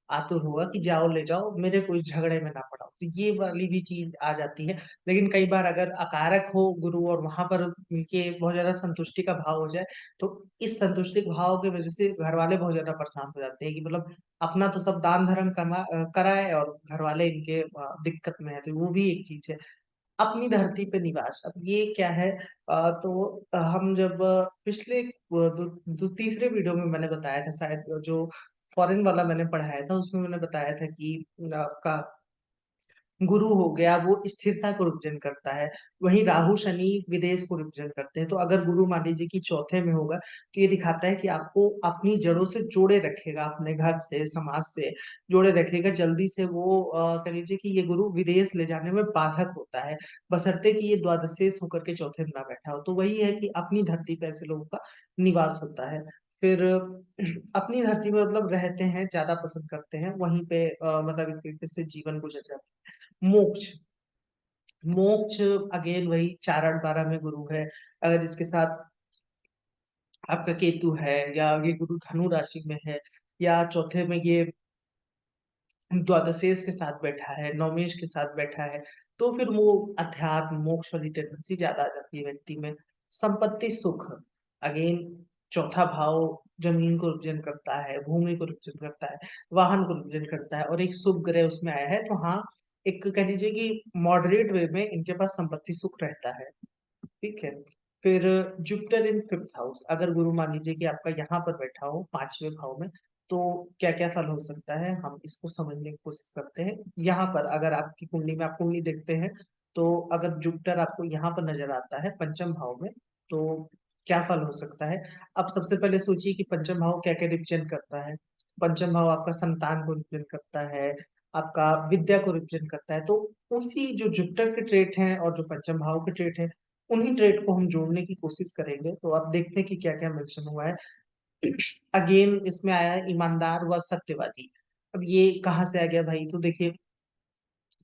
आतुर होगा कि जाओ ले जाओ, मेरे कोई झगड़े में ना पड़ाओ। तो ये वाली भी चीज़ आ जाती है। लेकिन कई बार अगर अकारक हो गुरु और वहाँ पर उनके बहुत ज़्यादा संतुष्टि का भाव हो जाए, तो इस संतुष्टि के भाव की वज़ह से घरवाले बहुत ज़्यादा परेशान हो जाते हैं कि मतलब अपना तो सब दान-धर्म कराए और घरवाले इनके दिक्कत में हैं, तो वो भी एक चीज़ है। अपनी धरती पे निवास, अब ये क्या है तो हम जब पिछले दो तीसरे वीडियो में मैंने बताया था शायद जो फॉरेन वाला मैंने पढ़ाया था उसमें मैंने बताया था कि आपका गुरु हो गया वो स्थिरता को रिप्रेजेंट करता है, वहीं राहु, शनि विदेश को रिप्रेजेंट करते हैं। तो अगर गुरु मान लीजिए कि चौथे में होगा, तो ये दिखाता है कि आपको अपनी जड़ों से जोड़े रखेगा, अपने घर से, समाज से जोड़े रखेगा। जल्दी से वो कह लीजिए कि ये गुरु विदेश ले जाने में बाधक होता है, बशर्ते कि ये द्वादशेष होकर के चौथे में ना बैठा हो। तो वही है कि अपनी धरती पे ऐसे लोगों का निवास होता है। फिर अपनी धरती में मतलब रहते हैं, ज़्यादा पसंद करते हैं, वहीं पे मतलब एक तरीके से जीवन गुज़र जाता है। मोक्ष, मोक्ष अगेन वही 4, 8, 12 में गुरु है। अगर इसके साथ आपका केतु है या ये गुरु धनु राशि में है या चौथे में ये द्वादशेष के साथ बैठा है, नवमेष के साथ बैठा है, तो फिर वो अध्यात्म, मोक्ष वाली टेंडेंसी ज़्यादा आ जाती है व्यक्ति में। संपत्ति सुख, अगेन चौथा भाव ज़मीन को रिप्रेज़ेंट करता है, भूमि को रिप्रेज़ेंट करता है, वाहन को रिप्रेज़ेंट करता है और एक शुभ ग्रह उसमें आया है, तो हाँ, एक कह लीजिए कि मॉडरेट वे में इनके पास संपत्ति सुख रहता है। ठीक है। फिर जुपिटर इन 5th हाउस, अगर गुरु मान लीजिए कि आपका यहाँ पर बैठा हो 5वें भाव में, तो क्या-क्या फल हो सकता है, हम इसको समझने की कोशिश करते हैं। यहाँ पर अगर आपकी कुंडली में आप कुंडली देखते हैं, तो अगर जुपिटर आपको यहाँ पर नज़र आता है 5म भाव में, तो क्या फल हो सकता है? अब सबसे पहले सोचिए कि 5म भाव क्या-क्या रिप्रेज़ेंट करता है? 5म भाव आपका संतान को रिप्रेज़ेंट करता है, आपका विद्या को रिप्रेज़ेंट करता है, तो उसी जो जुपिटर के ट्रेट हैं और जो 5म भाव के ट्रेट हैं, उन्हीं ट्रेड को हम जोड़ने की कोशिश करेंगे, तो आप देखते हैं कि क्या-क्या मेंशन हुआ है। अगेन इसमें आया है ईमानदार व सत्यवादी। अब ये कहाँ से आ गया भाई? तो देखिए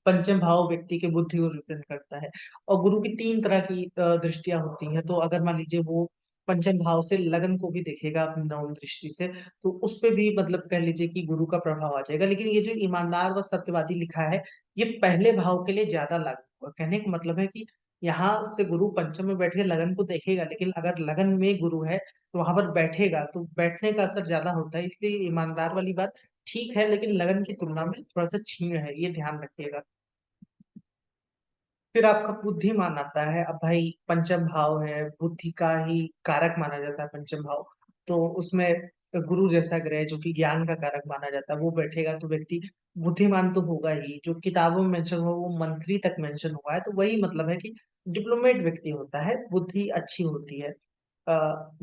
पंचम भाव व्यक्ति के बुद्धि को रिप्रेजेंट करता है। और गुरु की 3 तरह की दृष्टियाँ होती हैं, तो अगर मान लीजिए वो पंचम भाव से लगन को भी देखेगा अपनी नवम दृष्टि से, तो उसपे भी मतलब कह लीजिए कि गुरु का प्रभाव आ जाएगा। लेकिन ये जो ईमानदार व सत्यवादी लिखा है, ये पहले भाव के लिए ज़्यादा लागू होगा। कहने का मतलब है कि यहाँ से गुरु पंचम में बैठ के लगन को देखेगा, लेकिन अगर लगन में गुरु है, तो वहाँ पर बैठेगा, तो बैठने का असर ज़्यादा होता है। इसलिए ईमानदार वाली बात ठीक है, लेकिन लगन की तुलना में थोड़ा-सा क्षीण है, ये ध्यान रखिएगा। फिर आपका बुद्धिमान आता है। अब भाई पंचम भाव है, बुद्धि का ही कारक माना जाता है पंचम भाव। तो उसमें गुरु जैसा ग्रह जो कि ज्ञान का कारक माना जाता है, वो बैठेगा तो व्यक्ति बुद्धिमान तो होगा ही। जो किताबों में मेंशन हुआ वो मंत्री तक मेंशन हुआ है, तो वही मतलब है कि डिप्लोमेट व्यक्ति होता है, बुद्धि अच्छी होती है। अ,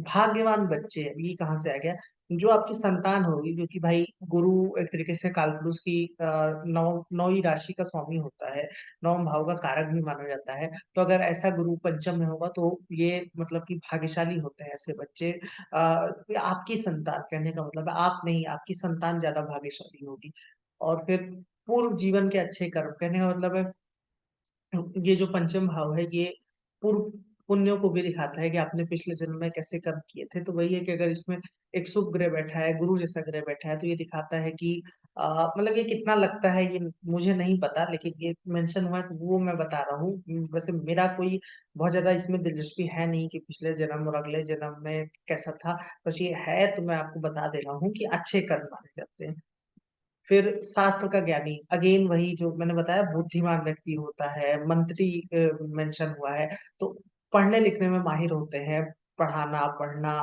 भाग्यवान बच्चे, ये कहाँ से आ गया? जो आपकी संतान होगी, क्योंकि भाई गुरु एक तरीके से कालपुरुष की 9वीं राशि का स्वामी होता है, 9वें भाव का कारक भी माना जाता है। तो अगर ऐसा गुरु पंचम में होगा तो ये मतलब कि भाग्यशाली होते हैं ऐसे बच्चे। आपकी संतान, कहने का मतलब है आप नहीं, आपकी संतान ज़्यादा भाग्यशाली होगी। और फिर पूर्व जीवन के अच्छे कर्म, कहने का मतलब है ये जो पंचम भाव है, ये पूर्व पुण्यों को भी दिखाता है कि आपने पिछले जन्म में कैसे कर्म किए थे। तो वही है कि अगर इसमें एक शुभ ग्रह बैठा है, गुरु जैसा ग्रह बैठा है, तो ये दिखाता है कि मतलब ये कितना लगता है ये मुझे नहीं पता, लेकिन ये मेंशन हुआ है तो वो मैं बता रहा हूँ। वैसे मेरा कोई बहुत ज़्यादा इसमें दिलचस्पी है नहीं कि पिछले जन्म और अगले जन्म में कैसा था। बस ये है तो मैं आपको बता दे रहा हूँ कि अच्छे कर्म माने जाते हैं। फिर शास्त्र का ज्ञानी, अगेन वही जो मैंने बताया, बुद्धिमान व्यक्ति होता है, मंत्री मेंशन हुआ है, तो पढ़ने लिखने में माहिर होते हैं, पढ़ाना, पढ़ना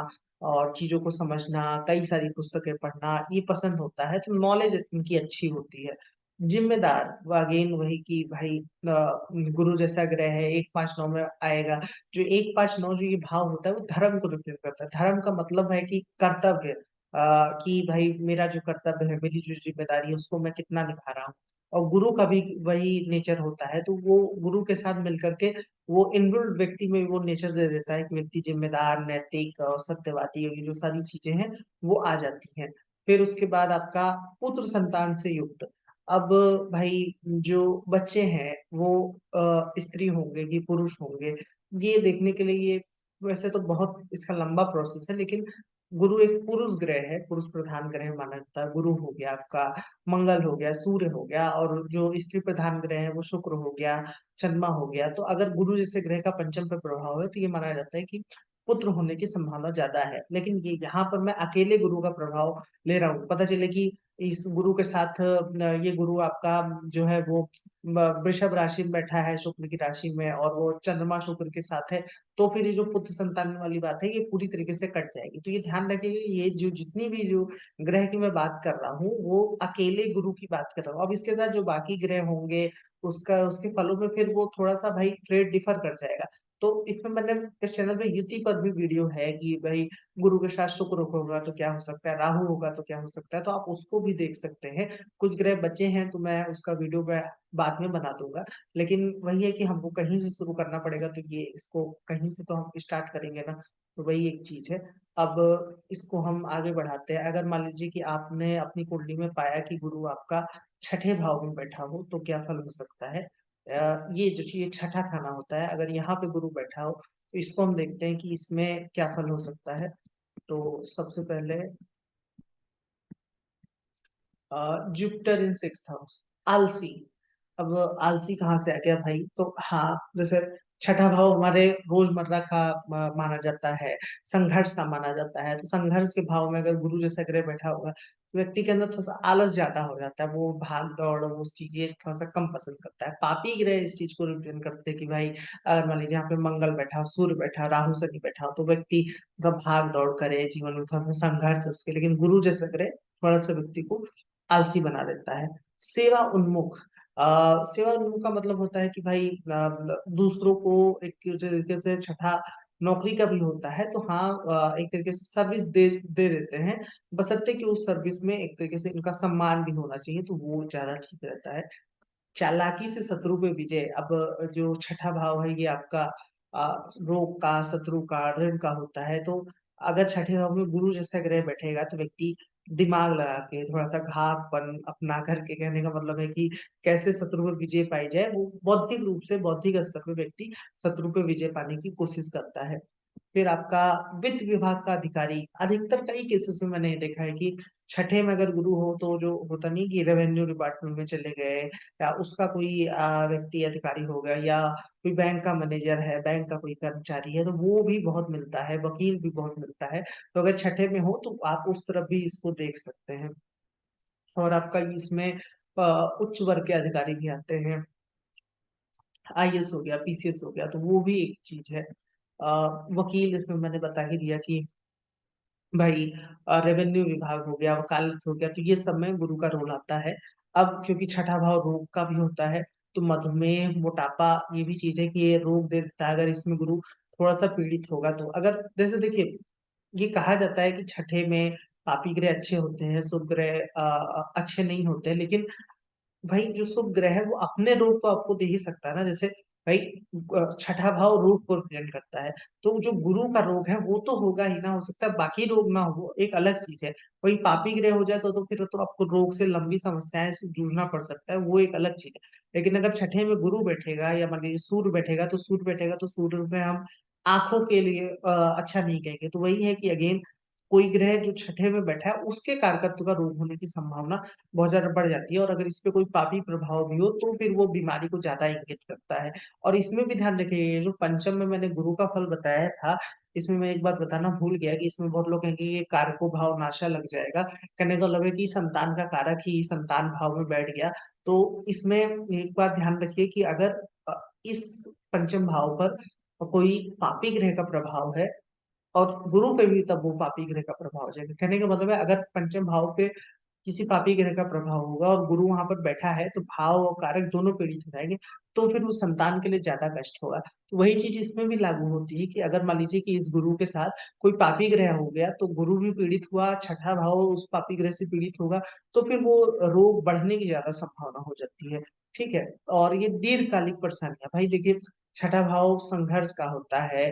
और चीज़ों को समझना, कई सारी पुस्तकें पढ़ना, ये पसंद होता है, तो नॉलेज इनकी अच्छी होती है। ज़िम्मेदार, वो अगेन वही कि भाई गुरु जैसा ग्रह है, 1-5-9 में आएगा। जो 1-5-9 जो ये भाव होता है, वो धर्म को रिप्रेजेंट करता है। धर्म का मतलब है कि कर्तव्य, कि भाई मेरा जो कर्तव्य है, मेरी जो ज़िम्मेदारी है, उसको मैं कितना निभा रहा हूँ। और गुरु का भी वही नेचर होता है, तो वो गुरु के साथ मिलकर के वो इनबिल्ट व्यक्ति में वो नेचर दे देता है कि व्यक्ति ज़िम्मेदार, नैतिक और सत्यवादी, और ये जो सारी चीज़ें हैं, वो आ जाती हैं। फिर उसके बाद आपका पुत्र संतान से युक्त। अब भाई जो बच्चे हैं, वो स्त्री होंगे कि पुरुष होंगे, ये देखने के लिए ये वैसे तो बहुत इसका लंबा प्रोसेस है, लेकिन गुरु एक पुरुष ग्रह है, पुरुष प्रधान ग्रह माना जाता है। गुरु हो गया आपका, मंगल हो गया, सूर्य हो गया, और जो स्त्री प्रधान ग्रह है वो शुक्र हो गया, चंद्रमा हो गया। तो अगर गुरु जैसे ग्रह का पंचम पे प्रभाव है, तो ये माना जाता है कि पुत्र होने की संभावना ज़्यादा है। लेकिन ये यहाँ पर मैं अकेले गुरु का प्रभाव ले रहा हूँ। पता चले कि इस गुरु के साथ ये गुरु आपका जो है वो वृषभ राशि में बैठा है, शुक्र की राशि में, और वो चंद्रमा शुक्र के साथ है, तो फिर ये जो पुत्र संतान वाली बात है, ये पूरी तरीके से कट जाएगी। तो ये ध्यान रखिए, ये जो जितनी भी जो ग्रह की मैं बात कर रहा हूँ, वो अकेले गुरु की बात कर रहा हूँ। अब इसके साथ जो बाकी ग्रह होंगे, उसका उसके फलों में फिर वो थोड़ा-सा भाई ट्रेड डिफर कर जाएगा। तो इसमें मैंने इस चैनल पे युति पर भी वीडियो है कि भाई गुरु के साथ शुक्र होगा तो क्या हो सकता है, राहु होगा तो क्या हो सकता है, तो आप उसको भी देख सकते हैं। कुछ ग्रह बचे हैं तो मैं उसका वीडियो मैं बाद में बना दूँगा। लेकिन वही है कि हमको कहीं से शुरू करना पड़ेगा, तो ये इसको कहीं से तो हम स्टार्ट करेंगे ना, तो वही एक चीज़ है। अब इसको हम आगे बढ़ाते हैं। अगर मान लीजिए कि आपने अपनी कुंडली में पाया कि गुरु आपका छठे भाव में बैठा हो, तो क्या फल हो सकता है? ये जो ये छठा खाना होता है, अगर यहाँ पे गुरु बैठा हो, तो इसको हम देखते हैं कि इसमें क्या फल हो सकता है। तो सबसे पहले जुपिटर इन 6th हाउस, आलसी। अब आलसी कहाँ से आ गया भाई? तो हाँ, जैसे छठा भाव हमारे रोजमर्रा का माना जाता है, संघर्ष का माना जाता है। तो संघर्ष के भाव में अगर गुरु जैसा ग्रह बैठा होगा, तो व्यक्ति के अंदर थोड़ा-सा आलस ज़्यादा हो जाता है। वो भाग-दौड़, वो चीज़ें थोड़ा-सा कम पसंद करता है। पापी ग्रह इस चीज़ को रिप्रेजेंट करते हैं कि भाई अगर मान लीजिए यहाँ पे मंगल बैठा हो, सूर्य बैठा हो, राहु, शनि बैठा हो, तो व्यक्ति थोड़ा भाग-दौड़ करे, जीवन में थोड़ा-सा संघर्ष है उसके। लेकिन गुरु जैसा ग्रह थोड़ा-सा व्यक्ति को आलसी बना देता है। सेवा उन्मुख, सेवा उन्मुख का मतलब होता है कि भाई मतलब दूसरों को एक तरीके से छठा नौकरी का भी होता है, तो हाँ, एक तरीके से सर्विस दे दे देते हैं, बशर्ते कि उस सर्विस में एक तरीके से इनका सम्मान भी होना चाहिए, तो वो ज़्यादा ठीक रहता है। चालाकी से शत्रु पे विजय, अब जो छठा भाव है ये आपका रोग का, शत्रु का, ऋण का होता है, तो अगर छठे भाव में गुरु जैसा ग्रह बैठेगा तो व्यक्ति दिमाग लगा के थोड़ा-सा घातपन अपना करके, कहने का मतलब है कि कैसे शत्रु पे विजय पाई जाए, वो बौद्धिक रूप से, बौद्धिक स्तर पे व्यक्ति शत्रु पे विजय पाने की कोशिश करता है। फिर आपका वित्त विभाग का अधिकारी, अधिकतर कई केसेस में मैंने ये देखा है कि छठे में अगर गुरु हो तो जो होता नहीं कि रेवेन्यू डिपार्टमेंट में चले गए, या उसका कोई व्यक्ति अधिकारी हो गया, या कोई बैंक का मैनेजर है, बैंक का कोई कर्मचारी है, तो वो भी बहुत मिलता है, वकील भी बहुत मिलता है। तो अगर छठे में हो तो आप उस तरफ भी इसको देख सकते हैं। और आपका इसमें उच्च वर्ग के अधिकारी भी आते हैं, आईएएस हो गया, पीसीएस हो गया, तो वो भी एक चीज है। वकील इसमें मैंने बता ही दिया कि भाई रेवेन्यू विभाग हो गया, वकालत हो गया, तो ये सब में गुरु का रोल आता है। अब क्योंकि छठा भाव रोग का भी होता है, तो मधुमेह, मोटापा, ये भी चीज है कि ये रोग दे देता है अगर इसमें गुरु थोड़ा सा पीड़ित होगा तो। अगर जैसे देखिए, ये कहा जाता है कि छठे में पापी ग्रह अच्छे होते हैं, शुभ ग्रह अच्छे नहीं होते, लेकिन भाई जो शुभ ग्रह है वो अपने रोग तो आपको दे ही सकता है ना। जैसे भाई छठा भाव रोग को रिप्रेजेंट करता है, तो जो गुरु का रोग है वो तो होगा ही ना, हो सकता है बाकी रोग ना हो, वो एक अलग चीज है। वही पापी ग्रह हो जाए तो फिर तो आपको रोग से, लंबी समस्याएं से जूझना पड़ सकता है, वो एक अलग चीज है। लेकिन अगर छठे में गुरु बैठेगा, या मान लीजिए सूर्य बैठेगा, तो सूर्य बैठेगा तो सूर्य से हम आंखों के लिए अच्छा नहीं कहेंगे। तो वही है कि अगेन, कोई ग्रह जो छठे में बैठा है उसके कारकत्व का रोग होने की संभावना बहुत ज्यादा बढ़ जाती है। और अगर इस पे कोई पापी प्रभाव भी हो तो फिर वो बीमारी को ज्यादा इंगित करता है। और इसमें भी ध्यान रखिए, ये जो पंचम में मैंने गुरु का फल बताया था, इसमें मैं एक बात बताना भूल गया कि इसमें बहुत लोग कहेंगे ये कारको भाव नाशा लग जाएगा। कहने का मतलब है कि संतान का कारक ही संतान भाव में बैठ गया। तो इसमें एक बात ध्यान रखिए कि अगर इस पंचम भाव पर कोई पापी ग्रह का प्रभाव है, और गुरु पे भी तब वो पापी ग्रह का प्रभाव हो जाएगा। कहने का मतलब है, अगर पंचम भाव पे किसी पापी ग्रह का प्रभाव होगा और गुरु वहां पर बैठा है, तो भाव और कारक दोनों पीड़ित हो जाएंगे, तो फिर उस संतान के लिए ज्यादा कष्ट होगा। तो वही चीज इसमें भी लागू होती है कि अगर मान लीजिए कि इस गुरु के साथ कोई पापी ग्रह हो गया, तो गुरु भी पीड़ित हुआ, छठा भाव उस पापी ग्रह से पीड़ित होगा, तो फिर वो रोग बढ़ने की ज्यादा संभावना हो जाती है। ठीक है। और ये दीर्घकालिक परेशानियां, भाई देखिए, छठा भाव संघर्ष का होता है,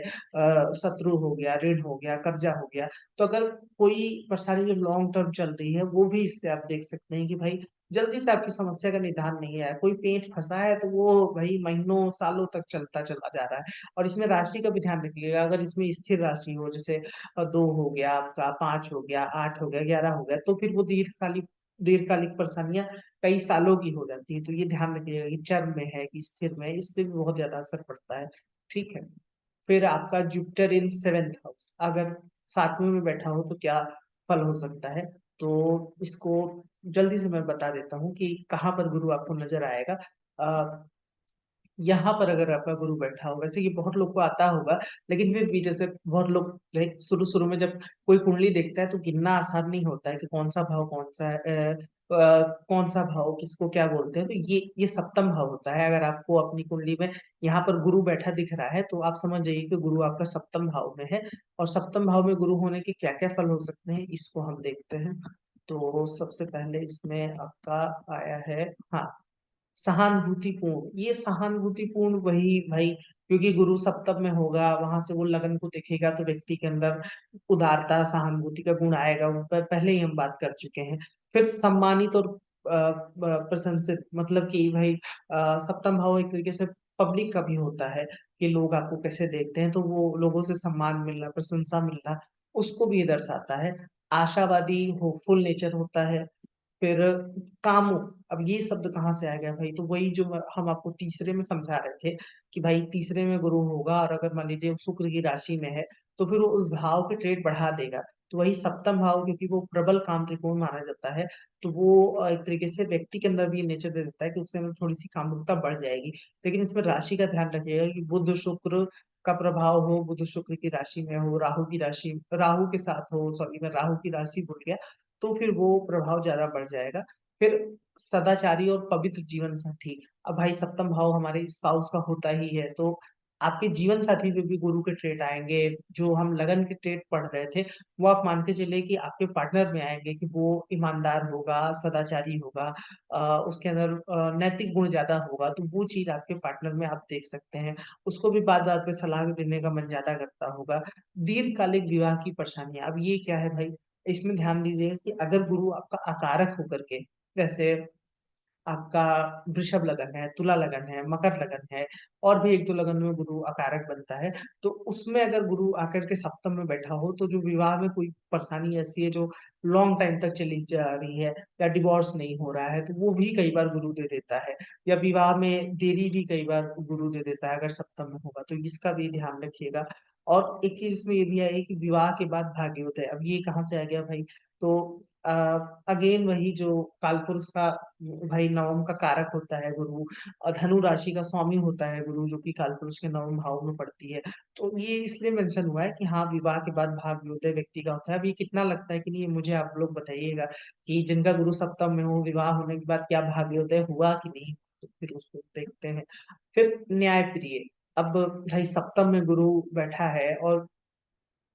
शत्रु हो गया, ऋण हो गया, कर्जा हो गया। तो अगर कोई परेशानी जो लॉन्ग टर्म चल रही है, वो भी इससे आप देख सकते हैं कि भाई जल्दी से आपकी समस्या का निदान नहीं है। कोई पेंच फंसा है तो वो भाई महीनों सालों तक चलता चला जा रहा है। और इसमें राशि का भी ध्यान रखिएगा, अगर इसमें स्थिर राशि हो, जैसे 2 हो गया आपका, 5 हो गया, 8 हो गया, 11 हो गया, तो फिर वो दीर्घकालिक दीर्घकालिक परेशानियां कई सालों की हो जाती है। तो ये ध्यान रखिएगा कि चर में है कि स्थिर में है, इससे भी बहुत ज्यादा असर पड़ता है। ठीक है। फिर आपका जुपिटर इन सेवेंथ हाउस अगर सातवें में बैठा हो तो क्या फल हो सकता है। तो इसको जल्दी से मैं बता देता हूँ कि कहाँ पर गुरु आपको नजर आएगा। यहाँ पर अगर आपका गुरु बैठा हो, वैसे ये बहुत लोग को आता होगा, लेकिन फिर भी जैसे बहुत लोग लाइक शुरू शुरू में जब कोई कुंडली देखता है तो गिनना आसान नहीं होता है कि कौन सा भाव कौन सा है, कौन सा भाव किसको क्या बोलते हैं। तो ये सप्तम भाव होता है। अगर आपको अपनी कुंडली में यहाँ पर गुरु बैठा दिख रहा है, तो आप समझ जाइए कि गुरु आपका सप्तम भाव में है। और सप्तम भाव में गुरु होने के क्या क्या फल हो सकते हैं, इसको हम देखते हैं। तो सबसे पहले इसमें आपका आया है, हाँ, सहानुभूतिपूर्ण। ये सहानुभूतिपूर्ण वही भाई, क्योंकि गुरु सप्तम में होगा, वहां से वो लगन को देखेगा, तो व्यक्ति के अंदर उदारता, सहानुभूति का गुण आएगा। उन पर पहले ही हम बात कर चुके हैं। फिर सम्मानित और प्रशंसित, मतलब कि भाई सप्तम भाव एक तरीके से पब्लिक का भी होता है कि लोग आपको कैसे देखते हैं, तो वो लोगों से सम्मान मिलना, प्रशंसा मिलना, उसको भी ये दर्शाता है। आशावादी, होपफुल नेचर होता है। फिर कामुक, अब ये शब्द कहाँ से आ गया भाई, तो वही जो हम आपको तीसरे में समझा रहे थे कि भाई तीसरे में गुरु होगा, और अगर मान लीजिए वो शुक्र की राशि में है, तो फिर वो उस भाव के ट्रेड बढ़ा देगा। तो वही सप्तम भाव, क्योंकि वो प्रबल काम त्रिकोण माना जाता है, तो वो एक तरीके से व्यक्ति के अंदर भी नेचर दे देता है कि उसके अंदर थोड़ी सी कामुकता बढ़ जाएगी। लेकिन इसमें राशि का ध्यान रखिएगा कि बुध शुक्र का प्रभाव हो, बुध शुक्र की राशि में हो, राहु की राशि, राहु के साथ हो, सॉरी मैं राहु की राशि भूल गया, तो फिर वो प्रभाव ज्यादा बढ़ जाएगा। फिर सदाचारी और पवित्र जीवन साथी, अब भाई सप्तम भाव हमारे स्पाउस का होता ही है, तो आपके जीवन साथी पे भी गुरु के ट्रेट आएंगे। जो हम लगन के ट्रेट पढ़ रहे थे, वो आप मान के चले कि आपके पार्टनर में आएंगे कि वो ईमानदार होगा, सदाचारी होगा, उसके अंदर नैतिक गुण ज्यादा होगा, तो वो चीज आपके पार्टनर में आप देख सकते हैं। उसको भी बात बात पे सलाह देने का मन ज्यादा करता होगा। दीर्घकालिक विवाह की परेशानियां, अब ये क्या है भाई, इसमें ध्यान दीजिएगा कि अगर गुरु आपका अकारक होकर के, जैसे आपका वृषभ लगन है, तुला लगन है, मकर लगन है, और भी 1-2 लगन में गुरु अकारक बनता है। तो उसमें अगर गुरु आकर के सप्तम में बैठा हो, तो जो विवाह में कोई परेशानी ऐसी है जो लॉन्ग टाइम तक चली जा रही है, या डिवोर्स नहीं हो रहा है, तो वो भी कई बार गुरु दे देता है। या विवाह में देरी भी कई बार गुरु दे देता है अगर सप्तम में होगा, तो इसका भी ध्यान रखिएगा। और एक चीज़ इसमें ये भी आई कि विवाह के बाद भाग्योदय, अब ये कहाँ से आ गया भाई? तो अ, अगेन वही जो कालपुरुष का भाई नवम का कारक होता है गुरु, और धनु राशि का स्वामी होता है गुरु, जो कि कालपुरुष के नवम भाव में पड़ती है। तो ये इसलिए मेंशन हुआ है कि हाँ, विवाह के बाद भाग्योदय व्यक्ति का होता है। अब ये कितना लगता है कि नहीं, ये मुझे आप लोग बताइएगा कि जिनका गुरु सप्तम में हो, विवाह होने के बाद क्या भाग्योदय हुआ कि नहीं? तो फिर उसको देखते हैं। फिर न्यायप्रिय, अब भाई सप्तम में गुरु बैठा है और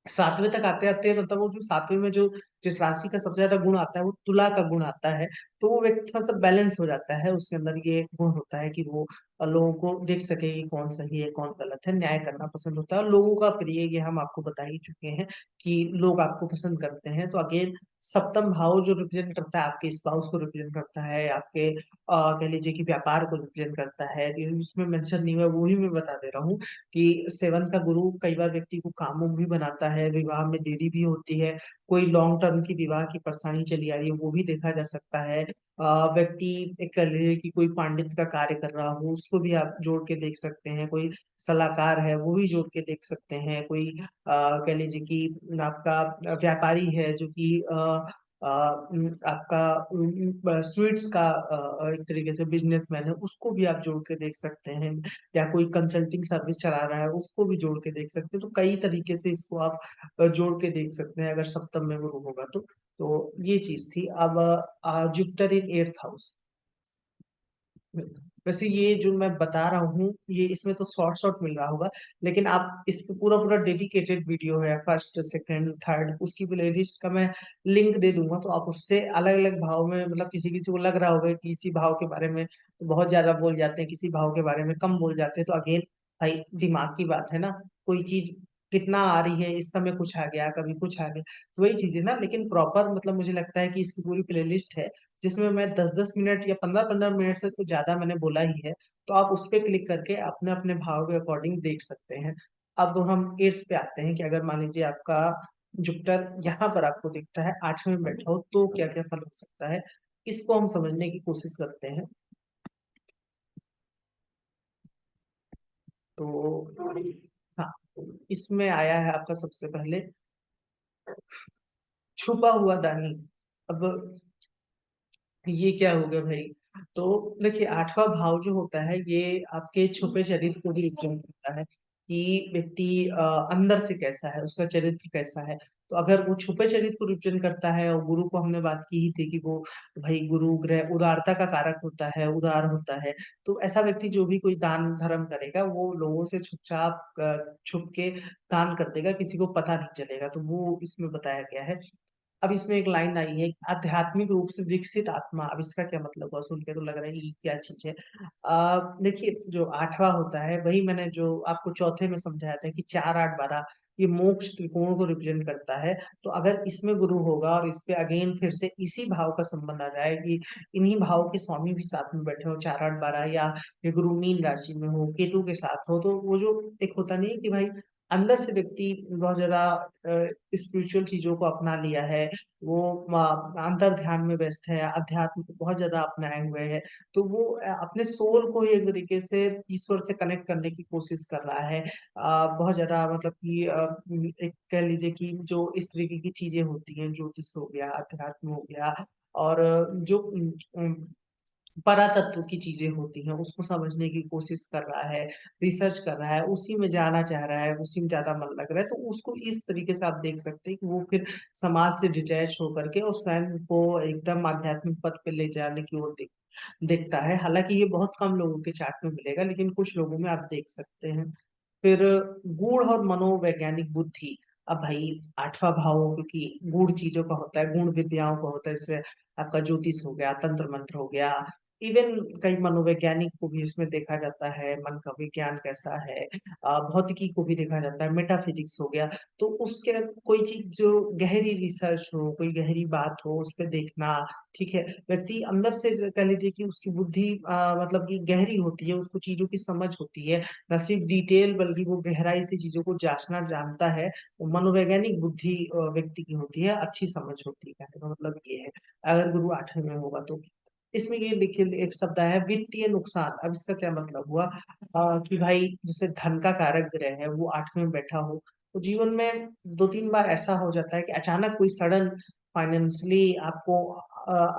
7वें तक आते-आते मतलब वो जो 7वें में जो जिस राशि का सबसे ज़्यादा गुण आता है, वो तुला का गुण आता है। तो वो व्यक्ति थोड़ा-सा बैलेंस हो जाता है, उसके अंदर ये गुण होता है कि वो लोगों को देख सके कि कौन सही है, कौन गलत है, न्याय करना पसंद होता है और लोगों का प्रिय, ये हम आपको बता ही चुके हैं कि लोग आपको पसंद करते हैं। तो अगेन सप्तम भाव जो रिप्रेज़ेंट करता है, आपके स्पाउस को रिप्रेज़ेंट करता है, आपके कह लीजिए कि व्यापार को रिप्रेज़ेंट करता है। ये उसमें मेंशन नहीं हुआ है, वो ही मैं बता दे रहा हूँ कि 7th का गुरु कई बार व्यक्ति को कामुक भी बनाता है, विवाह में देरी भी होती है, कोई लॉन्ग टर्म की विवाह की परेशानी चली आ रही है, वो भी देखा जा सकता है। व्यक्ति एक कह लीजिए कि कोई पांडित्य का कार्य कर रहा हो, उसको भी आप जोड़ के देख सकते हैं, कोई सलाहकार है, वो भी जोड़ के देख सकते हैं, कोई कह लीजिए कि आपका व्यापारी है जो कि आपका स्वीट्स का एक तरीके से बिज़नेसमैन है, उसको भी आप जोड़ के देख सकते हैं। या कोई कंसल्टिंग सर्विस चला रहा है, उसको भी जोड़ के देख सकते हैं। तो कई तरीके से इसको आप जोड़ के देख सकते हैं अगर सप्तम में गुरु होगा तो। तो ये चीज़ थी। अब जुपिटर इन 8th हाउस। वैसे ये जो मैं बता रहा हूँ, ये इसमें तो शॉर्ट-शॉर्ट मिल रहा होगा, लेकिन आप इस पे पूरा-पूरा डेडिकेटेड वीडियो है, फर्स्ट, सेकंड, थर्ड, उसकी प्लेलिस्ट का मैं लिंक दे दूँगा, तो आप उससे अलग-अलग भाव में, मतलब किसी-किसी को लग रहा होगा कि इसी भाव के बारे में तो बहुत ज़्यादा बोल जाते हैं, किसी भाव के बारे में कम बोल जाते हैं, तो अगेन भाई दिमाग की बात है ना, कोई चीज़ कितना आ रही है, इस समय कुछ आ गया, कभी कुछ आ गया, तो वही चीज़ है ना। लेकिन प्रॉपर मतलब मुझे लगता है कि इसकी पूरी प्लेलिस्ट है, जिसमें मैं 10-10 मिनट या 15-15 मिनट से तो ज़्यादा मैंने बोला ही है, तो आप उस पे क्लिक करके अपने-अपने भाव के अकॉर्डिंग देख सकते हैं। अब हम 8th पे आते हैं कि अगर मान लीजिए आपका जुपिटर यहाँ पर आपको दिखता है 8वें में बैठा हो, तो क्या-क्या फल हो सकता है? इसको हम समझने की कोशिश करते हैं। तो हाँ, इसमें आया है आपका सबसे पहले छुपा हुआ दानी। अब ये क्या हो गया भाई? तो देखिए 8वाँ भाव जो होता है, ये आपके छुपे चरित्र को भी रिप्रेजेंट करता है कि व्यक्ति अंदर से कैसा है, उसका चरित्र कैसा है। तो अगर वो छुपे चरित्र को रिप्रेजेंट करता है, और गुरु को हमने बात की ही थी कि वो भाई गुरु ग्रह उदारता का कारक होता है, उदार होता है। तो ऐसा व्यक्ति जो भी कोई दान धर्म करेगा, वो लोगों से चुपचाप छुप के दान कर देगा, किसी को पता नहीं चलेगा। तो वो इसमें बताया गया है। अब इसमें एक लाइन आई है, आध्यात्मिक रूप से विकसित आत्मा। अब इसका क्या मतलब हुआ? सुन के तो लग रहा है कि ये क्या चीज़ है? देखिए जो 8वाँ होता है, वही मैंने जो आपको चौथे में समझाया था कि 4, 8, 12, ये मोक्ष त्रिकोण को रिप्रेजेंट करता है। तो अगर इसमें गुरु होगा और इस पे अगेन फिर से इसी भाव का संबंध आ जाए कि इन्हीं भाव के स्वामी भी साथ में बैठे हो, 4, 8, 12, या ये गुरु मीन राशि में हो, केतु के साथ हो, तो वो जो एक होता नहीं है कि भाई अंदर से व्यक्ति बहुत ज़्यादा स्पिरिचुअल चीज़ों को अपना लिया है, वो अंतर ध्यान में व्यस्त है, अध्यात्म को बहुत ज़्यादा अपनाए हुए है, तो वो अपने सोल को ही एक तरीके से ईश्वर से कनेक्ट करने की कोशिश कर रहा है। बहुत ज़्यादा मतलब कि एक कह लीजिए कि जो इस तरीके की चीज़ें होती हैं, ज्योतिष हो गया, अध्यात्म हो गया, और जो परातत्व की चीज़ें होती हैं, उसको समझने की कोशिश कर रहा है, रिसर्च कर रहा है, उसी में जाना चाह रहा है, उसी में ज़्यादा मन लग रहा है, तो उसको इस तरीके से आप देख सकते हैं कि वो फिर समाज से डिटैच होकर के और स्वयं को एकदम आध्यात्मिक पथ पे ले जाने की ओर देखता है। हालाँकि ये बहुत कम लोगों के चार्ट में मिलेगा, लेकिन कुछ लोगों में आप देख सकते हैं। फिर गूढ़ और मनोवैज्ञानिक बुद्धि। अब भाई 8वाँ भाव क्योंकि गूढ़ चीज़ों का होता है, गूढ़ विद्याओं का होता है, जैसे आपका ज्योतिष हो गया, तंत्र मंत्र हो गया, इवन कई मनोवैज्ञानिक को भी इसमें देखा जाता है, मन का विज्ञान कैसा है, भौतिकी को भी देखा जाता है, मेटाफिजिक्स हो गया। तो उसके कोई चीज़ जो गहरी रिसर्च हो, कोई गहरी बात हो, उस पे देखना, ठीक है? व्यक्ति अंदर से कह लीजिए कि उसकी बुद्धि मतलब कि गहरी होती है, उसको चीज़ों की समझ होती है, ना सिर्फ डिटेल बल्कि वो गहराई से चीज़ों को जाँचना जानता है। वो मनोवैज्ञानिक बुद्धि व्यक्ति की होती है, अच्छी समझ होती है, कहने का मतलब ये है, अगर गुरु 8वें में होगा तो। इसमें ये देखिए एक शब्द आया है वित्तीय नुकसान। अब इसका क्या मतलब हुआ कि भाई जैसे धन का कारक ग्रह है वो 8वें में बैठा हो, तो जीवन में 2-3 बार ऐसा हो जाता है कि अचानक कोई सडन फाइनेंशियली आपको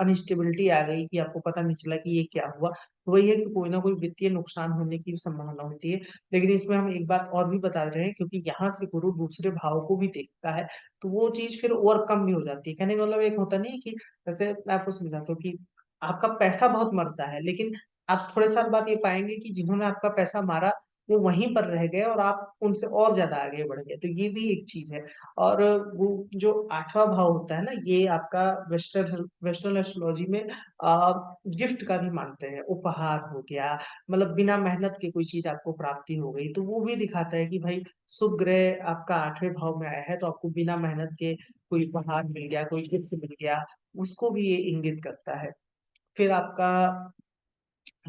अनस्टेबिलिटी आ गई कि आपको पता नहीं चला कि ये क्या हुआ। तो वही है कि कोई ना कोई वित्तीय नुकसान होने की संभावना होती है। लेकिन इसमें हम एक बात और भी बता रहे हैं क्योंकि यहाँ से गुरु दूसरे भाव को भी देखता है, तो वो चीज़ फिर ओवरकम भी हो जाती है। कहने का मतलब एक होता नहीं है कि जैसे मैं आपको समझाता हूँ कि आपका पैसा बहुत मरता है, लेकिन आप थोड़े साल बाद ये पाएँगे कि जिन्होंने आपका पैसा मारा, वो वहीं पर रह गए और आप उनसे और ज़्यादा आगे बढ़ गए, तो ये भी एक चीज़ है। और वो जो 8वाँ भाव होता है ना, ये आपका वेस्टर्न एस्ट्रोलॉजी में गिफ्ट का भी मानते हैं, उपहार हो गया, मतलब बिना मेहनत के कोई चीज़ आपको प्राप्ति हो गई, तो वो भी दिखाता है कि भाई शुभ ग्रह आपका 8वें भाव में आया है, तो आपको बिना मेहनत के कोई उपहार मिल गया, कोई गिफ्ट मिल गया, उसको भी ये इंगित करता है। फिर आपका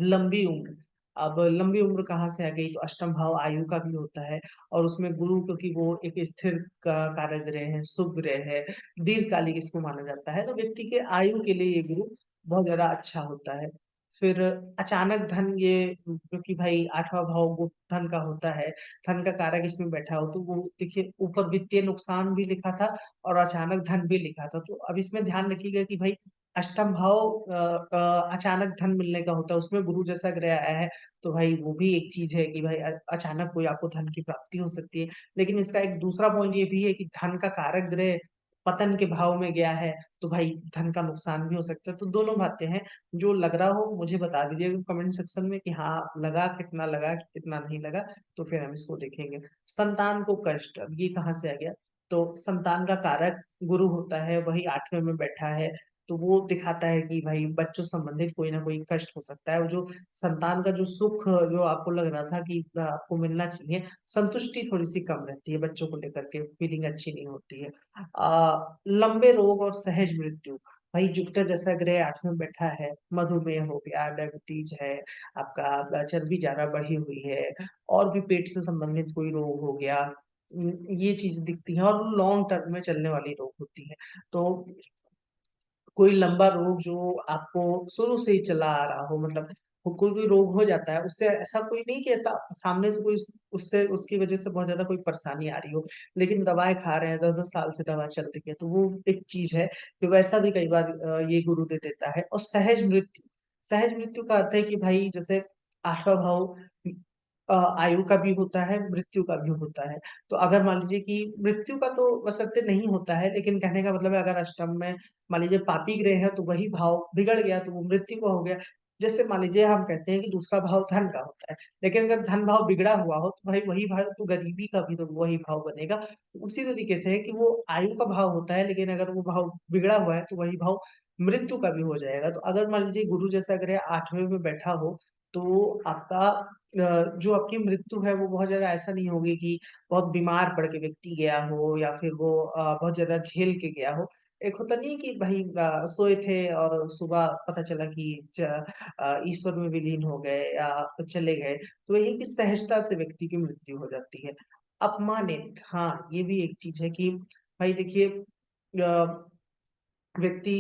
लंबी उम्र, अब लंबी उम्र कहाँ से आ गई तो अष्टम भाव आयु का भी होता है और उसमें गुरु क्योंकि वो एक स्थिर का कारक ग्रह है, शुभ ग्रह है, दीर्घकालिक इसको माना जाता है, तो व्यक्ति के आयु के लिए ये गुरु बहुत ज़्यादा अच्छा होता है। फिर अचानक धन ये क्योंकि भाई 8वाँ भाव गुप्त धन का होता है, धन का कारक इसमें बैठा हो तो वो देखिए ऊपर वित्तीय नुकसान भी लिखा था और अचानक धन भी लिखा था। तो अब इसमें ध्यान रखिएगा कि भाई अष्टम भाव अचानक धन मिलने का होता है, उसमें गुरु जैसा ग्रह आया है, तो भाई वो भी एक चीज़ है कि भाई अचानक कोई आपको धन की प्राप्ति हो सकती है। लेकिन इसका एक दूसरा पॉइंट ये भी है कि धन का कारक ग्रह पतन के भाव में गया है, तो भाई धन का नुकसान भी हो सकता है। तो दोनों बातें हैं, जो लग रहा हो मुझे बता दीजिएगा कमेंट सेक्शन में कि हाँ, लगा, कितना नहीं लगा, तो फिर हम इसको देखेंगे। संतान को कष्ट, अब ये कहाँ से आ गया? तो संतान का कारक गुरु होता है, वही 8वें में बैठा है, तो वो दिखाता है कि भाई बच्चों से संबंधित कोई ना कोई कष्ट हो सकता है और जो संतान का जो सुख जो आपको लग रहा था कि आपको मिलना चाहिए, संतुष्टि थोड़ी-सी कम रहती है बच्चों को लेकर के, फीलिंग अच्छी नहीं होती है। लंबे रोग और सहज मृत्यु, भाई जुपिटर जैसा ग्रह 8वें में बैठा है, मधुमेह हो गया, डायबिटीज है, आपका चर्बी ज़्यादा बढ़ी हुई है और भी पेट से संबंधित कोई रोग हो गया, ये चीज़ दिखती है और लॉन्ग टर्म में चलने वाली रोग होती है। तो कोई लंबा रोग जो आपको शुरू से ही चला आ रहा हो मतलब कोई रोग हो जाता है, उससे ऐसा कोई नहीं कि ऐसा सामने से कोई उससे उसकी वज़ह से बहुत ज़्यादा कोई परेशानी आ रही हो, लेकिन दवाएँ खा रहे हैं, 10-10 साल से दवा चल रही है, तो वो एक चीज़ है कि वैसा भी कई बार ये गुरु दे देता है और सहज मृत्यु का अर्थ है कि भाई जैसे 8वाँ भाव आयु का भी होता है, मृत्यु का भी होता है। तो अगर मान लीजिए कि मृत्यु का तो बशर्ते नहीं होता है, लेकिन कहने का मतलब है अगर अष्टम में मान लीजिए पापी ग्रह है तो वही भाव बिगड़ गया तो वो मृत्यु का हो गया। जैसे मान लीजिए हम कहते हैं कि दूसरा भाव धन का होता है, लेकिन अगर धन भाव बिगड़ा हुआ हो तो भाई वही भाव तो गरीबी का भी तो वही भाव बनेगा। तो उसी तरीके से है कि वो आयु का भाव होता है लेकिन अगर वो भाव बिगड़ा हुआ है तो वही भाव मृत्यु का भी हो जाएगा। तो अगर मान लीजिए गुरु जैसा ग्रह 8वें में बैठा हो, तो आपका जो आपकी मृत्यु है वो बहुत ज़्यादा ऐसा नहीं होगी कि बहुत बीमार पड़ के व्यक्ति गया हो या फिर वो बहुत ज़्यादा झेल के गया हो। एक होता नहीं है कि भाई सोए थे और सुबह पता चला कि ईश्वर में विलीन हो गए या चले गए, तो यही कि सहजता से व्यक्ति की मृत्यु हो जाती है। अपमानित, हाँ, ये भी एक चीज़ है कि भाई देखिए व्यक्ति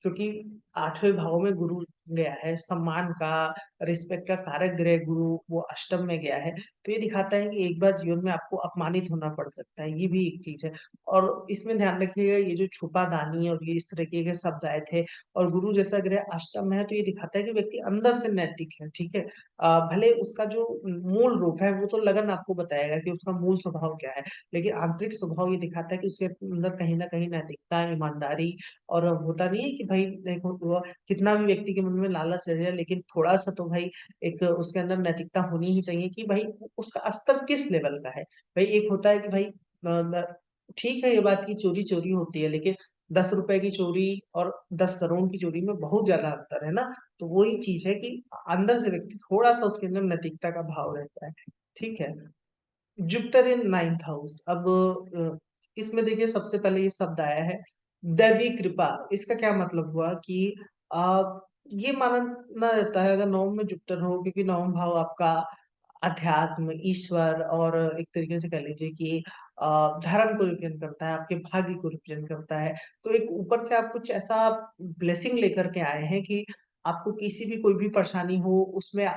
क्योंकि 8वें भाव में गुरु गया है, सम्मान का, रिस्पेक्ट का कारक ग्रह गुरु वो अष्टम में गया है, तो ये दिखाता है कि एक बार जीवन में आपको अपमानित होना पड़ सकता है, ये भी एक चीज़ है। और इसमें ध्यान रखिएगा ये जो छुपा दानी और ये इस तरीके के शब्द आए थे और गुरु जैसा ग्रह अष्टम में है, तो ये दिखाता है कि व्यक्ति अंदर से नैतिक है, ठीक है? भले उसका जो मूल रूप है, वो तो लगन आपको बताएगा कि उसका मूल स्वभाव क्या है, लेकिन आंतरिक स्वभाव ये दिखाता है कि उसके अंदर कहीं न कहीं नैतिकता, ईमानदारी और होता नहीं है कि भाई देखो वो कितना भी व्यक्ति के मन में लालच रह जाए लेकिन थोड़ा-सा तो भाई एक उसके अंदर नैतिकता होनी ही चाहिए कि भाई उसका स्तर किस लेवल का है। भाई एक होता है कि भाई न ठीक है ये बात कि चोरी-चोरी होती है लेकिन 10 रुपए की चोरी और 10 करोड़ की चोरी में बहुत ज्यादा अंतर है ना। तो वही चीज है कि अंदर से व्यक्ति थोड़ा सा उसके अंदर नैतिकता का भाव रहता है। ठीक है। Jupiter in 9th house. अब इसमें देखिए सबसे पहले ये शब्द आया है दैवी कृपा। इसका क्या मतलब हुआ कि आ, ये मानना रहता है अगर नवम में जुपिटर हो, क्योंकि नवम भाव आपका अध्यात्म, ईश्वर और एक तरीके से कह लीजिए कि धर्म को रिप्रेजेंट करता है, आपके भाग्य को रिप्रेजेंट करता है। तो एक ऊपर से आप कुछ ऐसा ब्लेसिंग लेकर के आए हैं कि आपको किसी भी कोई भी परेशानी हो उसमें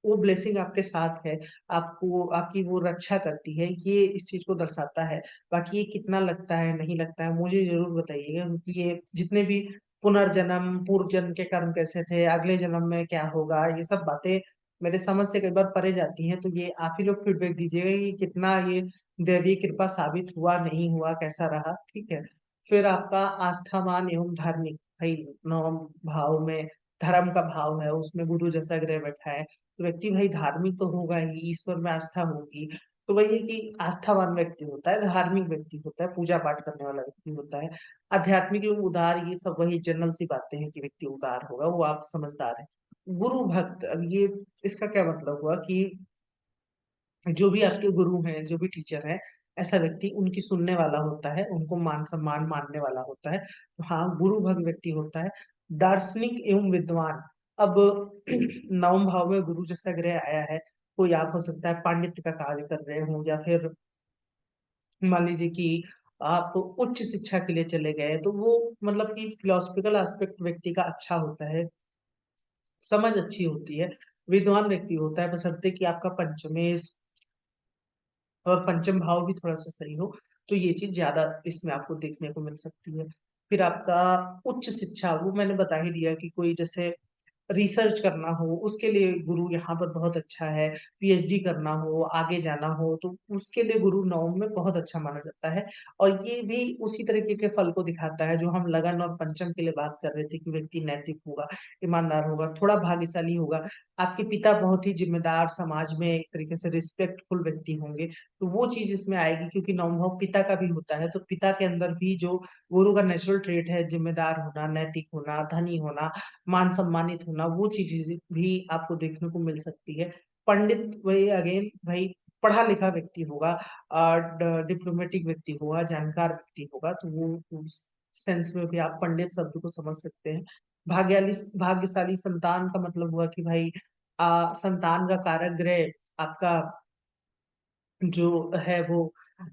वो ब्लेसिंग आपके साथ है, आपको आपकी वो रक्षा करती है, ये इस चीज को दर्शाता है। बाकी ये कितना लगता है नहीं लगता है मुझे जरूर बताइएगा, क्योंकि ये जितने भी पुनर्जन्म, पूर्व जन्म के कर्म कैसे थे, अगले जन्म में क्या होगा, ये सब बातें मेरे समझ से कई बार परे जाती हैं। तो ये आप ही लोग फीडबैक दीजिएगा कि कितना ये दैवीय कृपा साबित हुआ, नहीं हुआ, कैसा रहा। ठीक है। फिर आपका आस्थावान एवं धार्मिक, भाई नवम भाव में धर्म का भाव है, उसमें गुरु जैसा ग्रह बैठा है, तो व्यक्ति भाई धार्मिक तो होगा ही, ईश्वर में आस्था होगी। तो वही है कि आस्थावान व्यक्ति होता है, धार्मिक व्यक्ति होता है, पूजा पाठ करने वाला व्यक्ति होता है। आध्यात्मिक एवं उदार, ये सब वही जनरल सी बातें हैं कि व्यक्ति उदार होगा, वो आप समझदार है। गुरु भक्त, अब ये इसका क्या मतलब हुआ कि जो भी आपके गुरु हैं, जो भी टीचर हैं, ऐसा व्यक्ति उनकी सुनने वाला होता है, उनको मान सम्मान मानने वाला होता है। तो हाँ, गुरु भक्त व्यक्ति होता है। दार्शनिक एवं विद्वान। अब नवम भाव में गुरु जैसा ग्रह आया है, कोई आप हो सकता है पांडित्य का कार्य कर रहे हो, या फिर मान लीजिए कि आप उच्च शिक्षा के लिए चले गए, तो वो मतलब कि फिलोसफिकल एस्पेक्ट व्यक्ति का अच्छा होता है, समझ अच्छी होती है, विद्वान व्यक्ति होता है, बशर्ते कि आपका पंचमेश और पंचम भाव भी थोड़ा सा सही हो, तो ये चीज ज्यादा इसमें आपको देखने को मिल सकती है। फिर आपका उच्च शिक्षा, वो मैंने बता ही दिया कि कोई जैसे रिसर्च करना हो उसके लिए गुरु यहाँ पर बहुत अच्छा है, पीएचडी करना हो, आगे जाना हो, तो उसके लिए गुरु नवम में बहुत अच्छा माना जाता है। और ये भी उसी तरीके के फल को दिखाता है जो हम लगन और पंचम के लिए बात कर रहे थे, कि व्यक्ति नैतिक होगा, ईमानदार होगा, थोड़ा भाग्यशाली होगा, आपके पिता बहुत ही जिम्मेदार, समाज में एक तरीके से रिस्पेक्टफुल व्यक्ति होंगे, तो वो चीज इसमें आएगी, क्योंकि नवम भाव पिता का भी होता है। तो पिता के अंदर भी जो गुरु का नेचुरल ट्रेट है, जिम्मेदार होना, नैतिक होना, धनी होना, मान सम्मानित होना, वो चीजें भी आपको देखने को मिल सकती है। पंडित वही अगेन भाई पढ़ा लिखा व्यक्ति होगा, डिप्लोमेटिक व्यक्ति होगा, जानकार व्यक्ति होगा, तो वो उस सेंस में भी आप पंडित शब्द को समझ सकते हैं। भाग्यशाली, भाग्यशाली संतान का मतलब हुआ कि भाई संतान का कारक ग्रह आपका जो है वो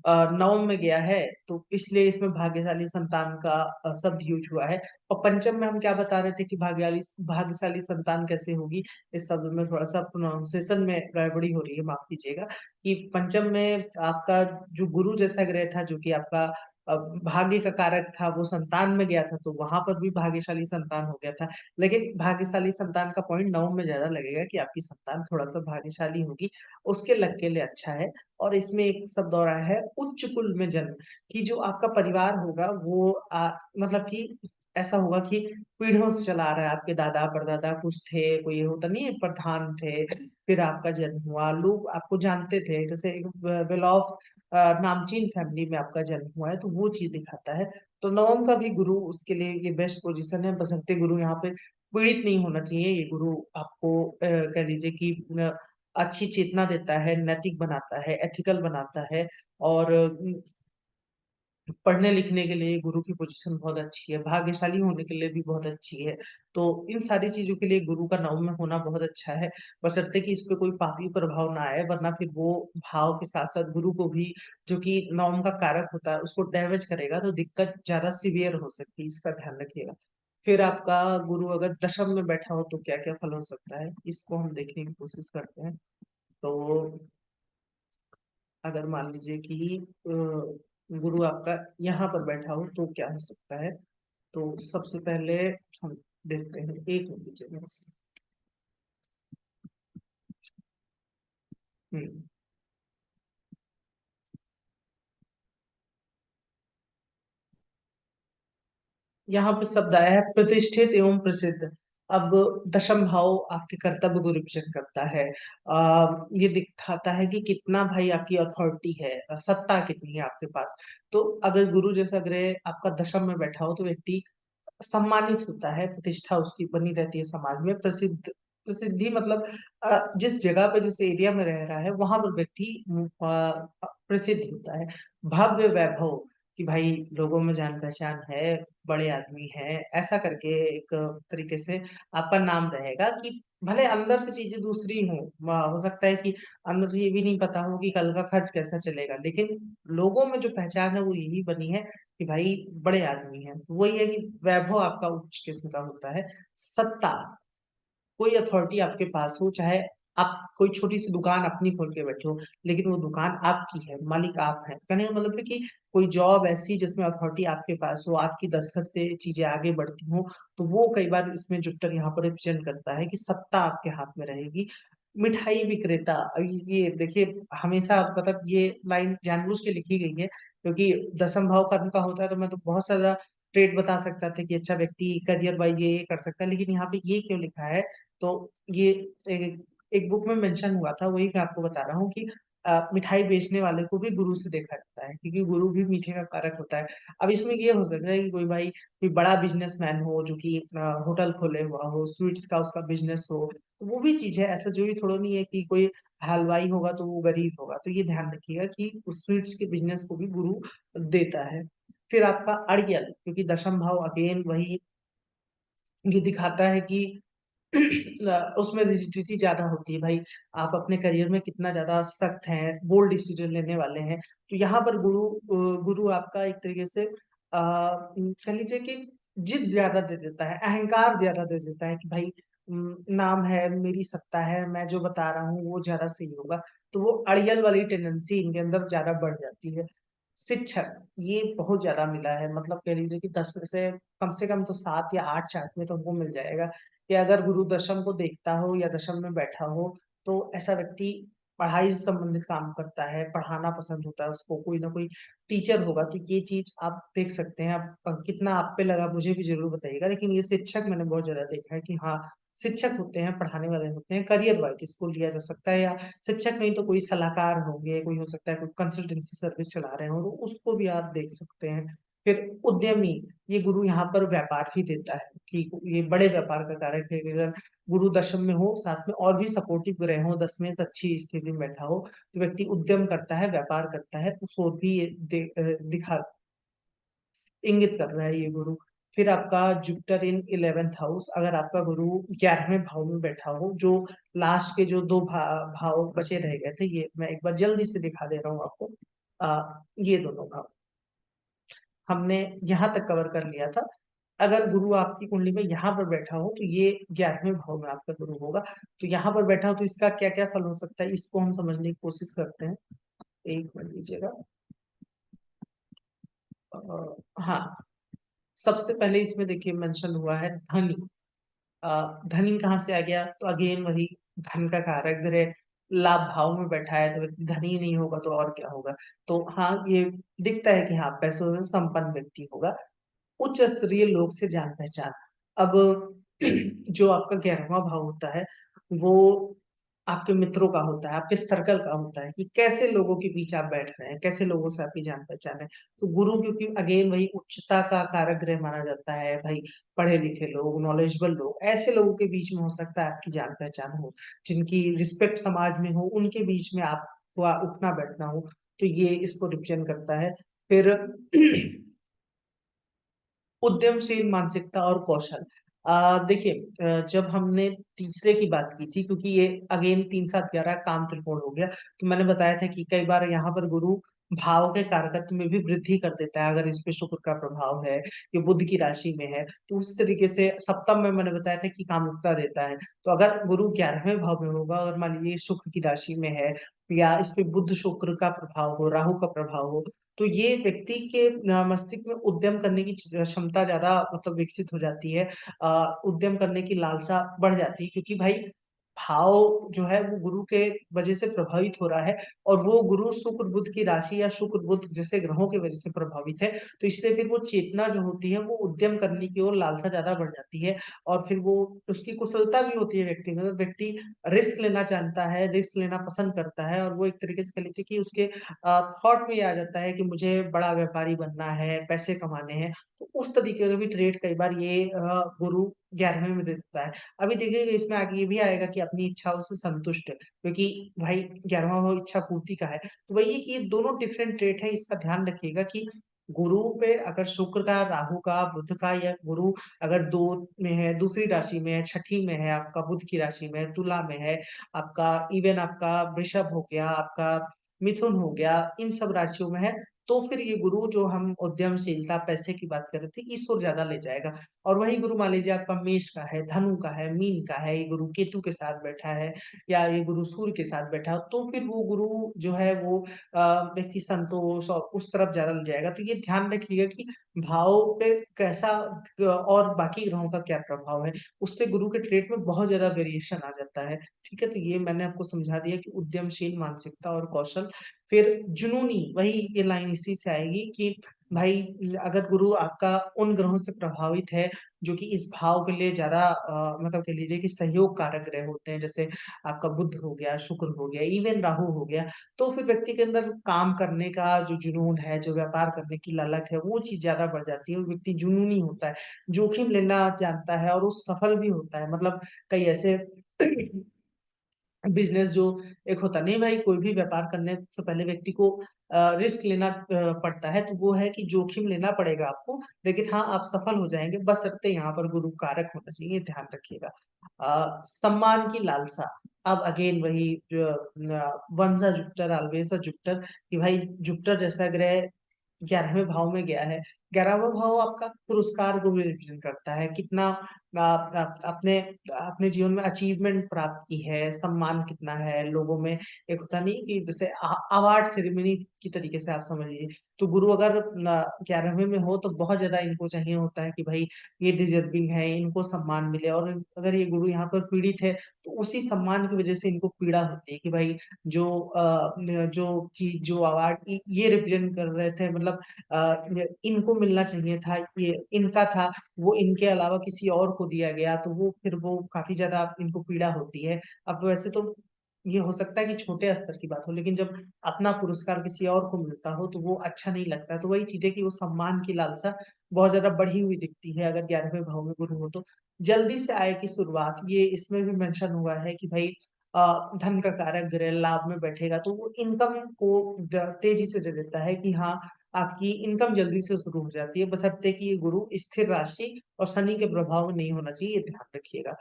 नवम में गया है, तो इसलिए इसमें भाग्यशाली संतान का शब्द यूज हुआ है। और पंचम में हम क्या बता रहे थे कि भाग्यशाली भाग्यशाली संतान कैसे होगी, इस शब्द में थोड़ा सा प्रोनाउंसिएशन में गड़बड़ी हो रही है, माफ कीजिएगा। कि पंचम में आपका जो गुरु जैसा ग्रह था, जो कि आपका अ, भाग्य का कारक था, वो संतान में गया था, तो वहां पर भी भाग्यशाली संतान हो गया था। लेकिन भाग्यशाली संतान का पॉइंट नवम में ज्यादा लगेगा कि आपकी संतान थोड़ा सा भाग्यशाली होगी, उसके लग के लिए अच्छा है। और इसमें एक शब्द और आया है उच्च कुल में जन्म, कि जो आपका परिवार होगा वो मतलब कि ऐसा होगा कि पीढ़ियों से चला आ रहा है, आपके दादा परदादा कुछ थे, कोई ये होता नहीं है प्रधान थे, फिर आपका जन्म हुआ, लोग आपको जानते थे, जैसे एक वेल ऑफ नामचीन फैमिली में आपका जन्म हुआ है, तो वो चीज दिखाता है। तो नवम का भी गुरु उसके लिए ये बेस्ट पोजीशन है, बशर्ते गुरु यहाँ पे पीड़ित नहीं होना चाहिए। ये गुरु आपको कह लीजिए कि अच्छी चेतना देता है, नैतिक बनाता है, एथिकल बनाता है। और पढ़ने लिखने के लिए गुरु की पोजीशन बहुत अच्छी है, भाग्यशाली होने के लिए भी बहुत अच्छी है। तो इन सारी चीजों के लिए गुरु का नवम में होना बहुत अच्छा है, बशर्ते कि इस पे कोई पापी प्रभाव ना आए, वरना फिर वो भाव के साथ साथ गुरु को भी, जो कि नवम का कारक होता है, उसको डैमेज करेगा, तो दिक्कत ज्यादा सीवियर हो सकती है, इसका ध्यान रखिएगा। फिर आपका गुरु अगर दशम में बैठा हो तो क्या क्या फल हो सकता है, इसको हम देखने की कोशिश करते हैं। तो अगर मान लीजिए कि गुरु आपका यहाँ पर बैठा हो तो क्या हो सकता है। तो सबसे पहले हम देखते हैं, एक मिनट दीजिए बस। हम्म, यहाँ पे शब्द आया है प्रतिष्ठित एवं प्रसिद्ध। अब दशम भाव आपके कर्तव्य को रिप्रेजेंट करता है। ये दिखाता है कि कितना भाई आपकी अथॉरिटी है, सत्ता कितनी है आपके पास। तो अगर गुरु जैसा ग्रह आपका दशम में बैठा हो तो व्यक्ति सम्मानित होता है, प्रतिष्ठा उसकी बनी रहती है समाज में, प्रसिद्धि मतलब जिस जगह पे जिस एरिया में रह रहा है वहां पर व्यक्ति प्रसिद्ध होता है। भव्य वैभव कि भाई लोगों में जान पहचान है, बड़े आदमी हैं, ऐसा करके एक तरीके से आपका नाम रहेगा कि भले अंदर से चीजें दूसरी हों, हो सकता है कि अंदर से ये भी नहीं पता हो कि कल का खर्च कैसा चलेगा, लेकिन लोगों में जो पहचान है वो यही बनी है कि भाई बड़े आदमी हैं। तो वही है कि वैभव आपका उच्च किस्म का होता है। सत्ता, कोई अथॉरिटी आपके पास हो, चाहे आप कोई छोटी सी दुकान अपनी खोल के बैठे हो, लेकिन वो दुकान आपकी है, मालिक आप हैं। कहने का मतलब है कि कोई जॉब ऐसी जिसमें अथॉरिटी आपके पास हो, आपकी दस्तखत से चीजें आगे बढ़ती हो, तो वो कई बार इसमें जुपिटर यहाँ पर रिप्रेजेंट करता है कि सत्ता आपके हाथ में रहेगी। मिठाई विक्रेता, अब ये देखिए, हमेशा मतलब ये लाइन जानबूझ के लिखी गई है क्योंकि दसम भाव कर्म का होता है, तो मैं तो बहुत सारा ट्रेड बता सकता था कि अच्छा व्यक्ति करियर वाइज ये कर सकता है, लेकिन यहाँ पे ये क्यों लिखा है, तो ये एक बुक में मेंशन हुआ था, वही मैं आपको बता रहा हूँ कि मिठाई बेचने वाले को भी गुरु से देखा जाता है, क्योंकि गुरु भी मीठे का कारक होता है। अब इसमें ये हो सकता है कि कोई भाई कोई बड़ा बिजनेसमैन हो जो कि होटल खोले हुआ हो, स्वीट्स का उसका बिजनेस हो, तो वो भी चीज है। ऐसा जो ही थोड़ा नहीं है कि कोई हलवाई होगा तो वो गरीब होगा, तो ये ध्यान रखिएगा कि उस स्वीट्स के बिजनेस को भी गुरु देता है। फिर आपका अड़ियल, क्योंकि दशम भाव अगेन वही ये दिखाता है कि उसमें रिजिडिटी ज्यादा होती है भाई, आप अपने करियर में कितना ज्यादा सख्त हैं, बोल्ड डिसीजन लेने वाले हैं। तो यहाँ पर गुरु आपका एक तरीके से कह लीजिए कि जिद ज्यादा दे देता है, अहंकार ज्यादा दे देता है कि भाई नाम है, मेरी सत्ता है, मैं जो बता रहा हूँ वो ज्यादा सही होगा। तो वो अड़ियल वाली टेंडेंसी इनके अंदर ज्यादा बढ़ जाती है। शिक्षक, ये बहुत ज्यादा मिला है, मतलब कह लीजिए कि 10 में से कम तो 7 या 8 चार्ट में तो हमको मिल जाएगा कि अगर गुरु दशम को देखता हो या दशम में बैठा हो, तो ऐसा व्यक्ति पढ़ाई से संबंधित काम करता है, पढ़ाना पसंद होता है उसको, कोई ना कोई टीचर होगा। तो ये चीज आप देख सकते हैं। आप कितना आप पे लगा मुझे भी जरूर बताइएगा, लेकिन ये शिक्षक मैंने बहुत ज्यादा देखा है कि हाँ, शिक्षक होते हैं, पढ़ाने वाले होते हैं, करियर वाइज इसको लिया जा सकता है। या शिक्षक नहीं तो कोई सलाहकार होंगे, कोई हो सकता है कोई कंसल्टेंसी सर्विस चला रहे हो, तो उसको भी आप देख सकते हैं। फिर उद्यमी, ये गुरु यहाँ पर व्यापार ही देता है कि ये बड़े व्यापार का कारक है कि अगर गुरु दशम में हो, साथ में और भी सपोर्टिव ग्रह हो, 10 में अच्छी स्थिति में बैठा हो, तो व्यक्ति उद्यम करता है, व्यापार करता है, उसको भी ये दिखा इंगित कर रहा है ये गुरु। फिर आपका जुपिटर इन 11th हाउस, अगर आपका गुरु 11वें भाव में बैठा हो, जो लास्ट के जो दो भाव बचे रह गए थे, ये मैं एक बार जल्दी से दिखा दे रहा हूँ आपको। ये दोनों भाव हमने यहाँ तक कवर कर लिया था। अगर गुरु आपकी कुंडली में यहाँ पर बैठा हो तो ये 11वें भाव में आपका गुरु होगा। तो यहाँ पर बैठा हो तो इसका क्या क्या फल हो सकता है, इसको हम समझने की कोशिश करते हैं। एक मिनट लीजिएगा। हाँ, सबसे पहले इसमें देखिए मेंशन हुआ है धनी। धनी कहाँ से आ गया, तो अगेन वही धन का कारक ग्रह लाभ भाव में बैठा है, तो व्यक्ति धनी नहीं होगा तो और क्या होगा। तो हाँ, ये दिखता है कि हाँ, पैसों से संपन्न व्यक्ति होगा। उच्च स्तरीय लोग से जान पहचान। अब जो आपका 11वां भाव होता है वो आपके मित्रों का होता है, आपके सर्कल का होता है कि कैसे लोगों के बीच आप बैठ रहे हैं, कैसे लोगों से आपकी जान पहचान है। तो गुरु क्योंकि अगेन वही उच्चता का कारक ग्रह माना जाता है भाई, पढ़े लिखे लोग, नॉलेजेबल लोग, ऐसे लोगों के बीच में हो सकता है आपकी जान पहचान हो, जिनकी रिस्पेक्ट समाज में हो, उनके बीच में आपको उठना बैठना हो। तो ये इसको रिप्रेजेंट करता है। फिर उद्यमशील मानसिकता और कौशल। देखिए, जब हमने तीसरे की बात की थी, क्योंकि ये अगेन 3 7 11 काम त्रिकोण हो गया, तो मैंने बताया था कि कई बार यहाँ पर गुरु भाव के कारकत्व में भी वृद्धि कर देता है, अगर इस पे शुक्र का प्रभाव है, ये बुध की राशि में है, तो उस तरीके से सप्तम में मैंने बताया था कि कामुकता देता है। तो अगर गुरु 11वें भाव में होगा, अगर मान लीजिए शुक्र की राशि में है, या इस पे बुध शुक्र का प्रभाव हो, राहु का प्रभाव हो, तो ये व्यक्ति के मस्तिष्क में उद्यम करने की क्षमता ज्यादा मतलब विकसित हो जाती है। उद्यम करने की लालसा बढ़ जाती है, क्योंकि भाई भाव जो है वो गुरु के वजह से प्रभावित हो रहा है, और वो गुरु शुक्र बुध की राशि या शुक्र बुध जैसे ग्रहों की वजह से प्रभावित है, तो इसलिए फिर वो चेतना जो होती है वो उद्यम करने की ओर लालसा ज्यादा बढ़ जाती है, और फिर वो उसकी कुशलता भी होती है व्यक्ति में, अगर व्यक्ति रिस्क लेना जानता है, रिस्क लेना पसंद करता है, और वो एक तरीके से कह लीजिए कि उसके थॉट में ये आ जाता है कि मुझे बड़ा व्यापारी बनना है, पैसे कमाने हैं, तो उस तरीके का भी ट्रेड कई बार ये गुरु 11वें में देता है। अभी देखिए इसमें आगे ये भी आएगा कि अपनी इच्छाओं से संतुष्ट है, क्योंकि भाई 11वां भाव इच्छा पूर्ति का है, तो वही है कि ये दोनों डिफरेंट ट्रेट है, इसका ध्यान रखिएगा कि गुरु पे अगर शुक्र का, राहु का, बुध का, या गुरु अगर दो में है, दूसरी राशि में है, छठी में है, आपका बुध की राशि में है, तुला में है, आपका इवन आपका वृषभ हो गया, आपका मिथुन हो गया, इन सब राशियों में है, तो फिर ये गुरु जो हम उद्यमशीलता पैसे की बात कर रहे थे इस ओर ज्यादा ले जाएगा। और वही गुरु मान लीजिए आपका मेष का है, धनु का है, मीन का है, ये गुरु केतु के साथ बैठा है, या ये गुरु सूर्य के साथ बैठा है, तो फिर वो गुरु जो है वो व्यक्ति संतोष और उस तरफ ज्यादा ले जाएगा। तो ये ध्यान रखिएगा कि भाव पे कैसा और बाकी ग्रहों का क्या प्रभाव है, उससे गुरु के ट्रेट में बहुत ज्यादा वेरिएशन आ जाता है। ठीक है, तो ये मैंने आपको समझा दिया कि उद्यमशील मानसिकता और कौशल। फिर जुनूनी, वही ये लाइन इसी से आएगी कि भाई अगर गुरु आपका उन ग्रहों से प्रभावित है जो कि इस भाव के लिए ज्यादा मतलब कह लीजिए कि सहयोग कारक ग्रह होते हैं, जैसे आपका बुध हो गया, शुक्र हो गया, इवन राहु हो गया, तो फिर व्यक्ति के अंदर काम करने का जो जुनून है, जो व्यापार करने की ललक है, वो चीज ज्यादा बढ़ जाती है, और व्यक्ति जुनूनी होता है, जोखिम लेना जानता है, और वो सफल भी होता है। मतलब कई ऐसे बिजनेस जो एक होता नहीं भाई, कोई भी व्यापार करने से पहले व्यक्ति को रिस्क लेना पड़ता है, तो वो है कि जोखिम लेना पड़ेगा आपको, लेकिन हाँ आप सफल हो जाएंगे, बशर्ते यहाँ पर गुरु कारक होना चाहिए, ध्यान रखिएगा। सम्मान की लालसा, अब अगेन वही वंजा जुपिटर always जुपिटर, कि भाई जुपिटर जैसा ग्रह 11वें भाव में गया है। 11वां भाव आपका पुरस्कार को भी रिप्रेजेंट करता है, कितना आपने अपने जीवन में अचीवमेंट प्राप्त की है, सम्मान कितना है लोगों में, एक होता नहीं कि जैसे अवार्ड सेरेमनी की तरीके से आप समझ लीजिए। तो गुरु अगर 11वें में हो तो बहुत ज्यादा इनको चाहिए होता है कि भाई ये डिजर्विंग है, इनको सम्मान मिले, और अगर ये गुरु यहाँ पर पीड़ित है तो उसी सम्मान की वजह से इनको पीड़ा होती है कि भाई जो जो चीज, जो अवार्ड ये रिप्रेजेंट कर रहे थे, मतलब इनको मिलना चाहिए था, ये इनका था, वो इनके अलावा किसी और को दिया गया, तो वो फिर वो काफी ज्यादा इनको पीड़ा होती है। अब वैसे तो ये हो सकता है कि छोटे स्तर की बात हो, लेकिन जब अपना पुरस्कार किसी और को मिलता हो तो वो अच्छा नहीं लगता। तो वही चीज है कि वो सम्मान की लालसा बहुत ज्यादा बढ़ी हुई दिखती है अगर 11वें भाव में गुरु हो तो। जल्दी से आय की शुरुआत, ये इसमें भी मेंशन हुआ है कि भाई धन का कारक ग्रह लाभ में बैठेगा तो वो इनकम को तेजी से दे देता है, कि हाँ आपकी इनकम जल्दी से शुरू हो जाती है, बशर्ते कि ये गुरु स्थिर राशि और शनि के प्रभाव में नहीं होना चाहिए, ये ध्यान रखिएगा।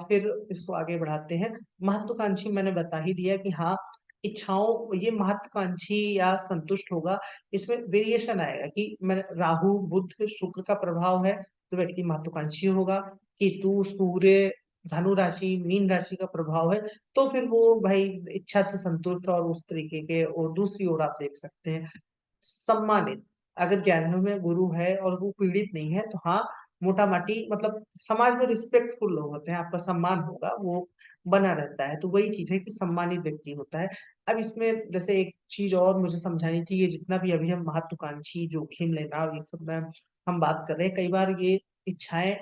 फिर इसको आगे बढ़ाते हैं। महत्वाकांक्षी मैंने बता ही दिया कि हाँ इच्छाओं, ये महत्वाकांक्षी या संतुष्ट होगा, इसमें वेरिएशन आएगा कि मैं राहु बुध शुक्र का प्रभाव है तो व्यक्ति महत्वाकांक्षी होगा, केतु सूर्य धनु राशि मीन राशि का प्रभाव है तो फिर वो भाई इच्छा से संतुष्ट, और उस तरीके के, और दूसरी ओर आप देख सकते हैं सम्मानित, अगर 11वें में गुरु है और वो पीड़ित नहीं है तो हाँ मोटा माटी मतलब समाज में रिस्पेक्टफुल लोग होते हैं, आपका सम्मान होगा वो बना रहता है, तो वही चीज है कि सम्मानित व्यक्ति होता है। अब इसमें जैसे एक चीज और मुझे समझानी थी, ये जितना भी अभी हम महत्वाकांक्षी जोखिम लेना और ये सब में हम बात कर रहे हैं, कई बार ये इच्छाएं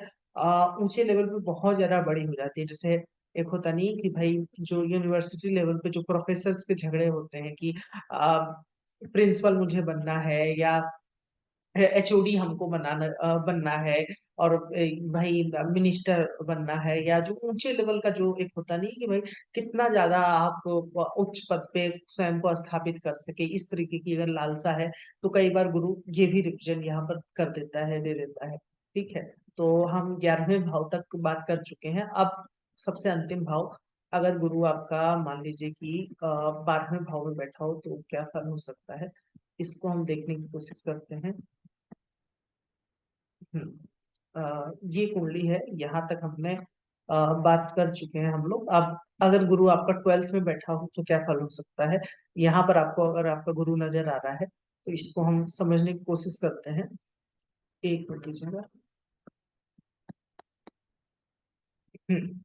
ऊंचे लेवल पे बहुत ज्यादा बड़ी हो जाती है। जैसे एक होता नहीं कि भाई जो यूनिवर्सिटी लेवल पे जो प्रोफेसर के झगड़े होते हैं कि प्रिंसिपल मुझे बनना है, या एचओडी हमको बनना है, और भाई मिनिस्टर बनना है, या जो ऊंचे लेवल का जो एक होता नहीं कि भाई कितना ज्यादा आप उच्च पद पे स्वयं को स्थापित कर सके, इस तरीके की अगर लालसा है तो कई बार गुरु ये भी रिप्रेजेंट यहाँ पर कर देता है, दे देता है। ठीक है, तो हम 11वें भाव तक बात कर चुके हैं। अब सबसे अंतिम भाव, अगर गुरु आपका मान लीजिए कि 12वें भाव में बैठा हो तो क्या फल हो सकता है, इसको हम देखने की कोशिश करते हैं। ये कुंडली है, यहाँ तक हमने बात कर चुके हैं हम लोग। अब अगर गुरु आपका 12th में बैठा हो तो क्या फल हो सकता है, यहाँ पर आपको अगर आपका गुरु नजर आ रहा है तो इसको हम समझने की कोशिश करते हैं। एक मिनट कीजिएगा। हम्म,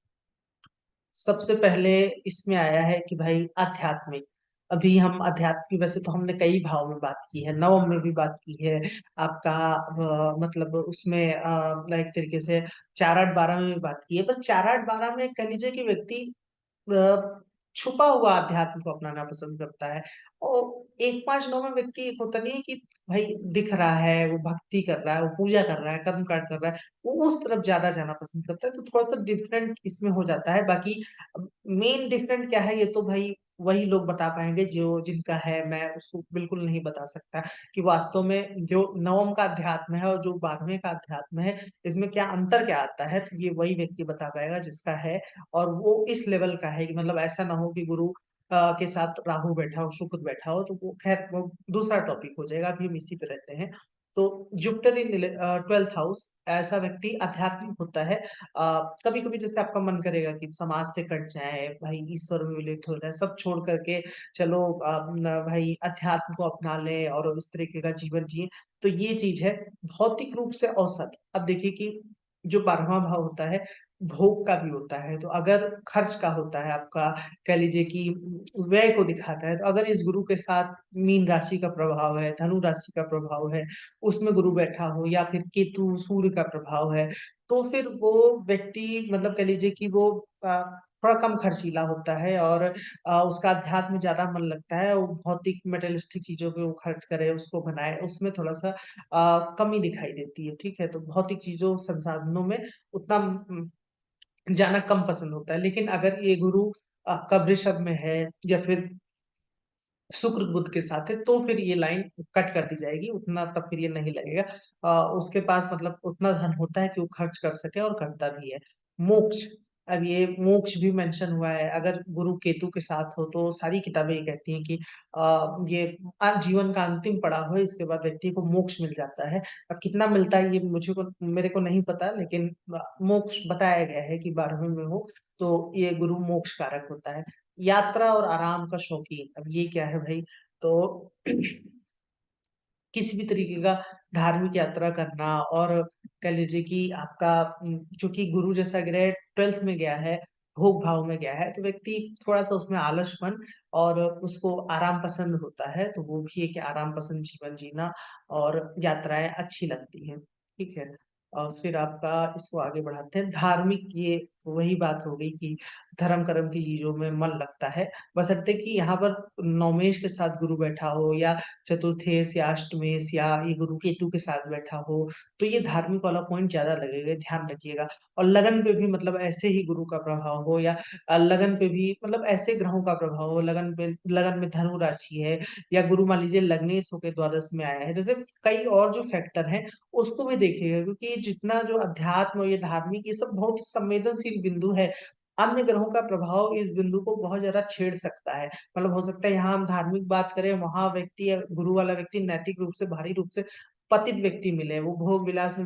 सबसे पहले इसमें आया है कि भाई आध्यात्मिक। अभी हम अध्यात्म की, वैसे तो हमने कई भाव में बात की है, नवम में भी बात की है आपका, मतलब उसमें एक तरीके से 4 8 12 में भी बात की है। बस 4 8 12 में कह लीजिए कि व्यक्ति छुपा हुआ अध्यात्म को अपनाना पसंद करता है। और 1 5 9 में व्यक्ति, एक होता नहीं है कि भाई दिख रहा है, वो भक्ति कर रहा है, वो पूजा कर रहा है, कर्म कांड कर रहा है, वो उस तरफ ज्यादा जाना पसंद करता है, तो थोड़ा सा डिफरेंट इसमें हो जाता है। बाकी मेन डिफरेंट क्या है, ये तो भाई वही लोग बता पाएंगे जो जिनका है, मैं उसको बिल्कुल नहीं बता सकता कि वास्तव में जो नवम का अध्यात्म है और जो 12वें का अध्यात्म है, इसमें क्या अंतर क्या आता है, तो ये वही व्यक्ति बता पाएगा जिसका है। और वो इस लेवल का है कि मतलब ऐसा ना हो कि गुरु के साथ राहु बैठा हो, शुक्र बैठा हो, तो वो खैर वो दूसरा टॉपिक हो जाएगा, अभी हम इसी पे रहते हैं। तो जुपिटर इन 12th हाउस, ऐसा व्यक्ति आध्यात्मिक होता है। कभी कभी जैसे आपका मन करेगा कि समाज से कट जाए, भाई ईश्वर में विलिप्त हो जाए, सब छोड़ करके चलो भाई अध्यात्म को अपना ले और इस तरीके का जीवन जिए, तो ये चीज है। भौतिक रूप से औसत, अब देखिए कि जो 12वां भाव होता है, भोग का भी होता है, तो अगर खर्च का होता है आपका, कह लीजिए कि व्यय को दिखाता है, तो अगर इस गुरु के साथ मीन राशि का प्रभाव है, धनु राशि का प्रभाव है, उसमें गुरु बैठा हो, या फिर केतु सूर्य का प्रभाव है, तो फिर वो व्यक्ति मतलब कह लीजिए कि वो थोड़ा कम खर्चीला होता है, और उसका अध्यात्म में ज्यादा मन लगता है, वो भौतिक मेटेरियलिस्टिक चीजों पे वो खर्च करे, उसको बनाए, उसमें थोड़ा सा कमी दिखाई देती है। ठीक है, तो भौतिक चीजों संसाधनों में उतना जाना कम पसंद होता है। लेकिन अगर ये गुरु आपका वृषभ में है, या फिर शुक्र बुध के साथ है, तो फिर ये लाइन कट कर दी जाएगी, उतना तब फिर ये नहीं लगेगा। उसके पास मतलब उतना धन होता है कि वो खर्च कर सके, और करता भी है। मोक्ष, अब ये मोक्ष भी मेंशन हुआ है, अगर गुरु केतु के साथ हो तो सारी किताबें ये कहती हैं कि ये जीवन का अंतिम पड़ाव है, इसके बाद व्यक्ति को मोक्ष मिल जाता है। अब कितना मिलता है ये मुझे को मेरे को नहीं पता, लेकिन मोक्ष बताया गया है कि 12वें में हो तो ये गुरु मोक्ष कारक होता है। यात्रा और आराम का शौकीन, अब ये क्या है भाई, तो किसी भी तरीके का धार्मिक यात्रा करना, और कह लीजिए कि आपका चूंकि गुरु जैसा ग्रह 12th में गया है, भोग भाव में गया है, तो व्यक्ति थोड़ा सा उसमें आलसपन, और उसको आराम पसंद होता है, तो वो भी है कि आराम पसंद जीवन जीना, और यात्राएं अच्छी लगती हैं। ठीक है, और फिर आपका इसको आगे बढ़ाते हैं धार्मिक, ये वही बात हो गई कि धर्म कर्म की चीजों में मन लगता है, बशर्ते कि यहाँ पर नौमेश के साथ गुरु बैठा हो, या चतुर्थेश या अष्टमेश, या ये गुरु केतु के साथ बैठा हो, तो ये धार्मिक वाला पॉइंट ज्यादा लगेगा, ध्यान रखिएगा। और लगन पे भी मतलब ऐसे ही गुरु का प्रभाव हो, या लगन पे भी मतलब ऐसे ग्रहों का प्रभाव हो, लगन पे, लगन में धनु राशि है, या गुरु मान लीजिए लग्नेश होकर द्वादश में आया है, जैसे कई और जो फैक्टर हैं उसको भी देखिएगा, क्योंकि ये जितना जो अध्यात्म और ये धार्मिक, ये सब बहुत संवेदनशील बिंदु है। अन्य ग्रहों का प्रभाव इस बिंदु को बहुत ज्यादा छेड़ सकता है। मतलब हो सकता है यहाँ हम धार्मिक बात करें, वहां व्यक्ति या गुरु वाला व्यक्ति नैतिक रूप से, भारी रूप से पतित व्यक्ति मिले, वो भोग विलास में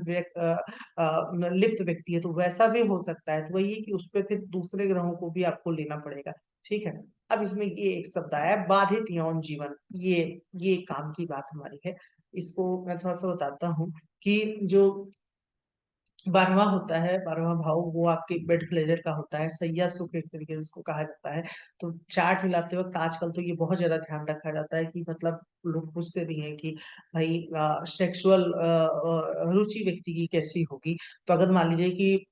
लिप्त व्यक्ति है, तो वैसा भी हो सकता है। तो वही है कि उस पर फिर दूसरे ग्रहों को भी आपको लेना पड़ेगा। ठीक है, अब इसमें ये एक शब्द आया है, बाधित यौन जीवन, ये काम की बात हमारी है। इसको मैं थोड़ा सा बताता हूँ कि जो 12वां होता है, 12वां भाव, वो आपके बेड प्लेजर का होता है, सैया सुख एक तरीके से इसको कहा जाता है। तो चार्ट मिलाते वक्त आजकल तो ये बहुत ज्यादा ध्यान रखा जाता है कि मतलब लोग पूछते भी हैं कि भाई सेक्सुअल रुचि व्यक्ति की कैसी होगी। तो अगर मान लीजिए कि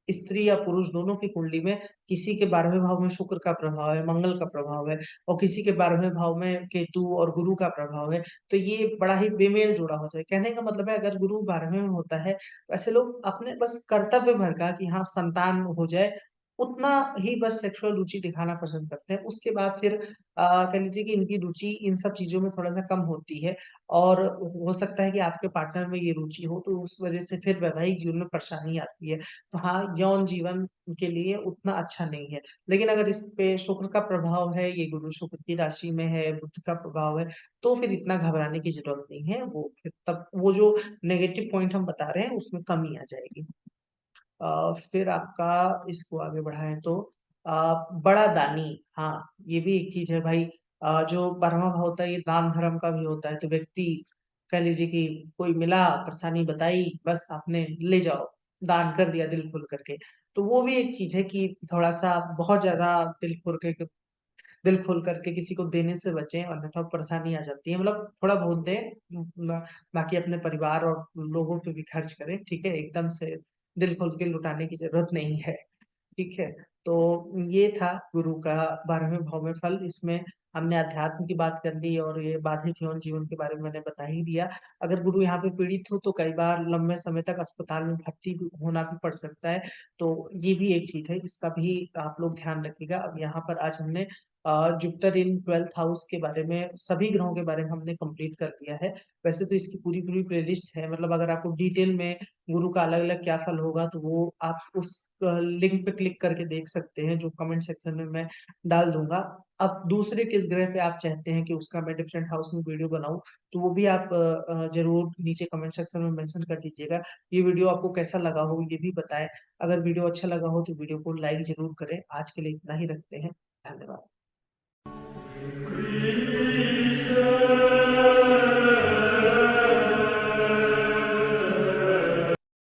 स्त्री या पुरुष दोनों की कुंडली में किसी के 12वें भाव में शुक्र का प्रभाव है, मंगल का प्रभाव है, और किसी के 12वें भाव में केतु और गुरु का प्रभाव है, तो ये बड़ा ही बेमेल जोड़ा हो जाए। कहने का मतलब है, अगर गुरु 12वें में होता है, तो ऐसे लोग अपने बस कर्तव्य भर का कि हाँ संतान हो जाए, उतना ही बस सेक्सुअल रुचि दिखाना पसंद करते हैं। उसके बाद फिर कह लीजिए कि इनकी रुचि इन सब चीजों में थोड़ा सा कम होती है, और हो सकता है कि आपके पार्टनर में ये रुचि हो, तो उस वजह से फिर वैवाहिक जीवन में परेशानी आती है। तो हाँ, यौन जीवन के लिए उतना अच्छा नहीं है। लेकिन अगर इस पे शुक्र का प्रभाव है, ये गुरु शुक्र की राशि में है, बुध का प्रभाव है, तो फिर इतना घबराने की जरूरत नहीं है। वो फिर तब वो जो नेगेटिव पॉइंट हम बता रहे हैं उसमें कमी आ जाएगी। फिर आपका इसको आगे बढ़ाएं तो बड़ा दानी, हाँ ये भी एक चीज है भाई। जो 12वां भाव होता है, ये दान धर्म का भी होता है, तो व्यक्ति कह लीजिए कि कोई मिला, परेशानी बताई, बस आपने ले जाओ, दान कर दिया दिल खोल करके। तो वो भी एक चीज है कि थोड़ा सा बहुत ज्यादा दिल खोल करके किसी को देने से बचें, अन्यथा परेशानी आ जाती है। मतलब थोड़ा बहुत दें, बाकी अपने परिवार और लोगों पे भी खर्च करें, ठीक है, एकदम से दिल खोल के लुटाने की जरूरत नहीं है। ठीक है। तो ये था गुरु का 12वें भाव में फल। इसमें हमने अध्यात्म की बात कर ली और ये बाधित यौन जीवन के बारे में मैंने बता ही दिया। अगर गुरु यहाँ पे पीड़ित हो तो कई बार लंबे समय तक अस्पताल में भर्ती भी होना भी पड़ सकता है। तो ये भी एक चीज है, इसका भी आप लोग ध्यान रखिएगा। अब यहाँ पर आज हमने जुपिटर इन 12th हाउस के बारे में, सभी ग्रहों के बारे में हमने कंप्लीट कर लिया है। वैसे तो इसकी पूरी पूरी प्लेलिस्ट है, मतलब अगर आपको डिटेल में गुरु का अलग अलग क्या फल होगा तो वो आप उस लिंक पे क्लिक करके देख सकते हैं, जो कमेंट सेक्शन में मैं डाल दूंगा। अब दूसरे किस ग्रह पे आप चाहते हैं कि उसका मैं डिफरेंट हाउस में वीडियो बनाऊं, तो वो भी आप जरूर नीचे कमेंट सेक्शन में मेंशन कर दीजिएगा। ये वीडियो आपको कैसा लगा हो ये भी बताएं। अगर वीडियो अच्छा लगा हो तो वीडियो को लाइक जरूर करें। आज के लिए इतना ही रखते हैं। धन्यवाद।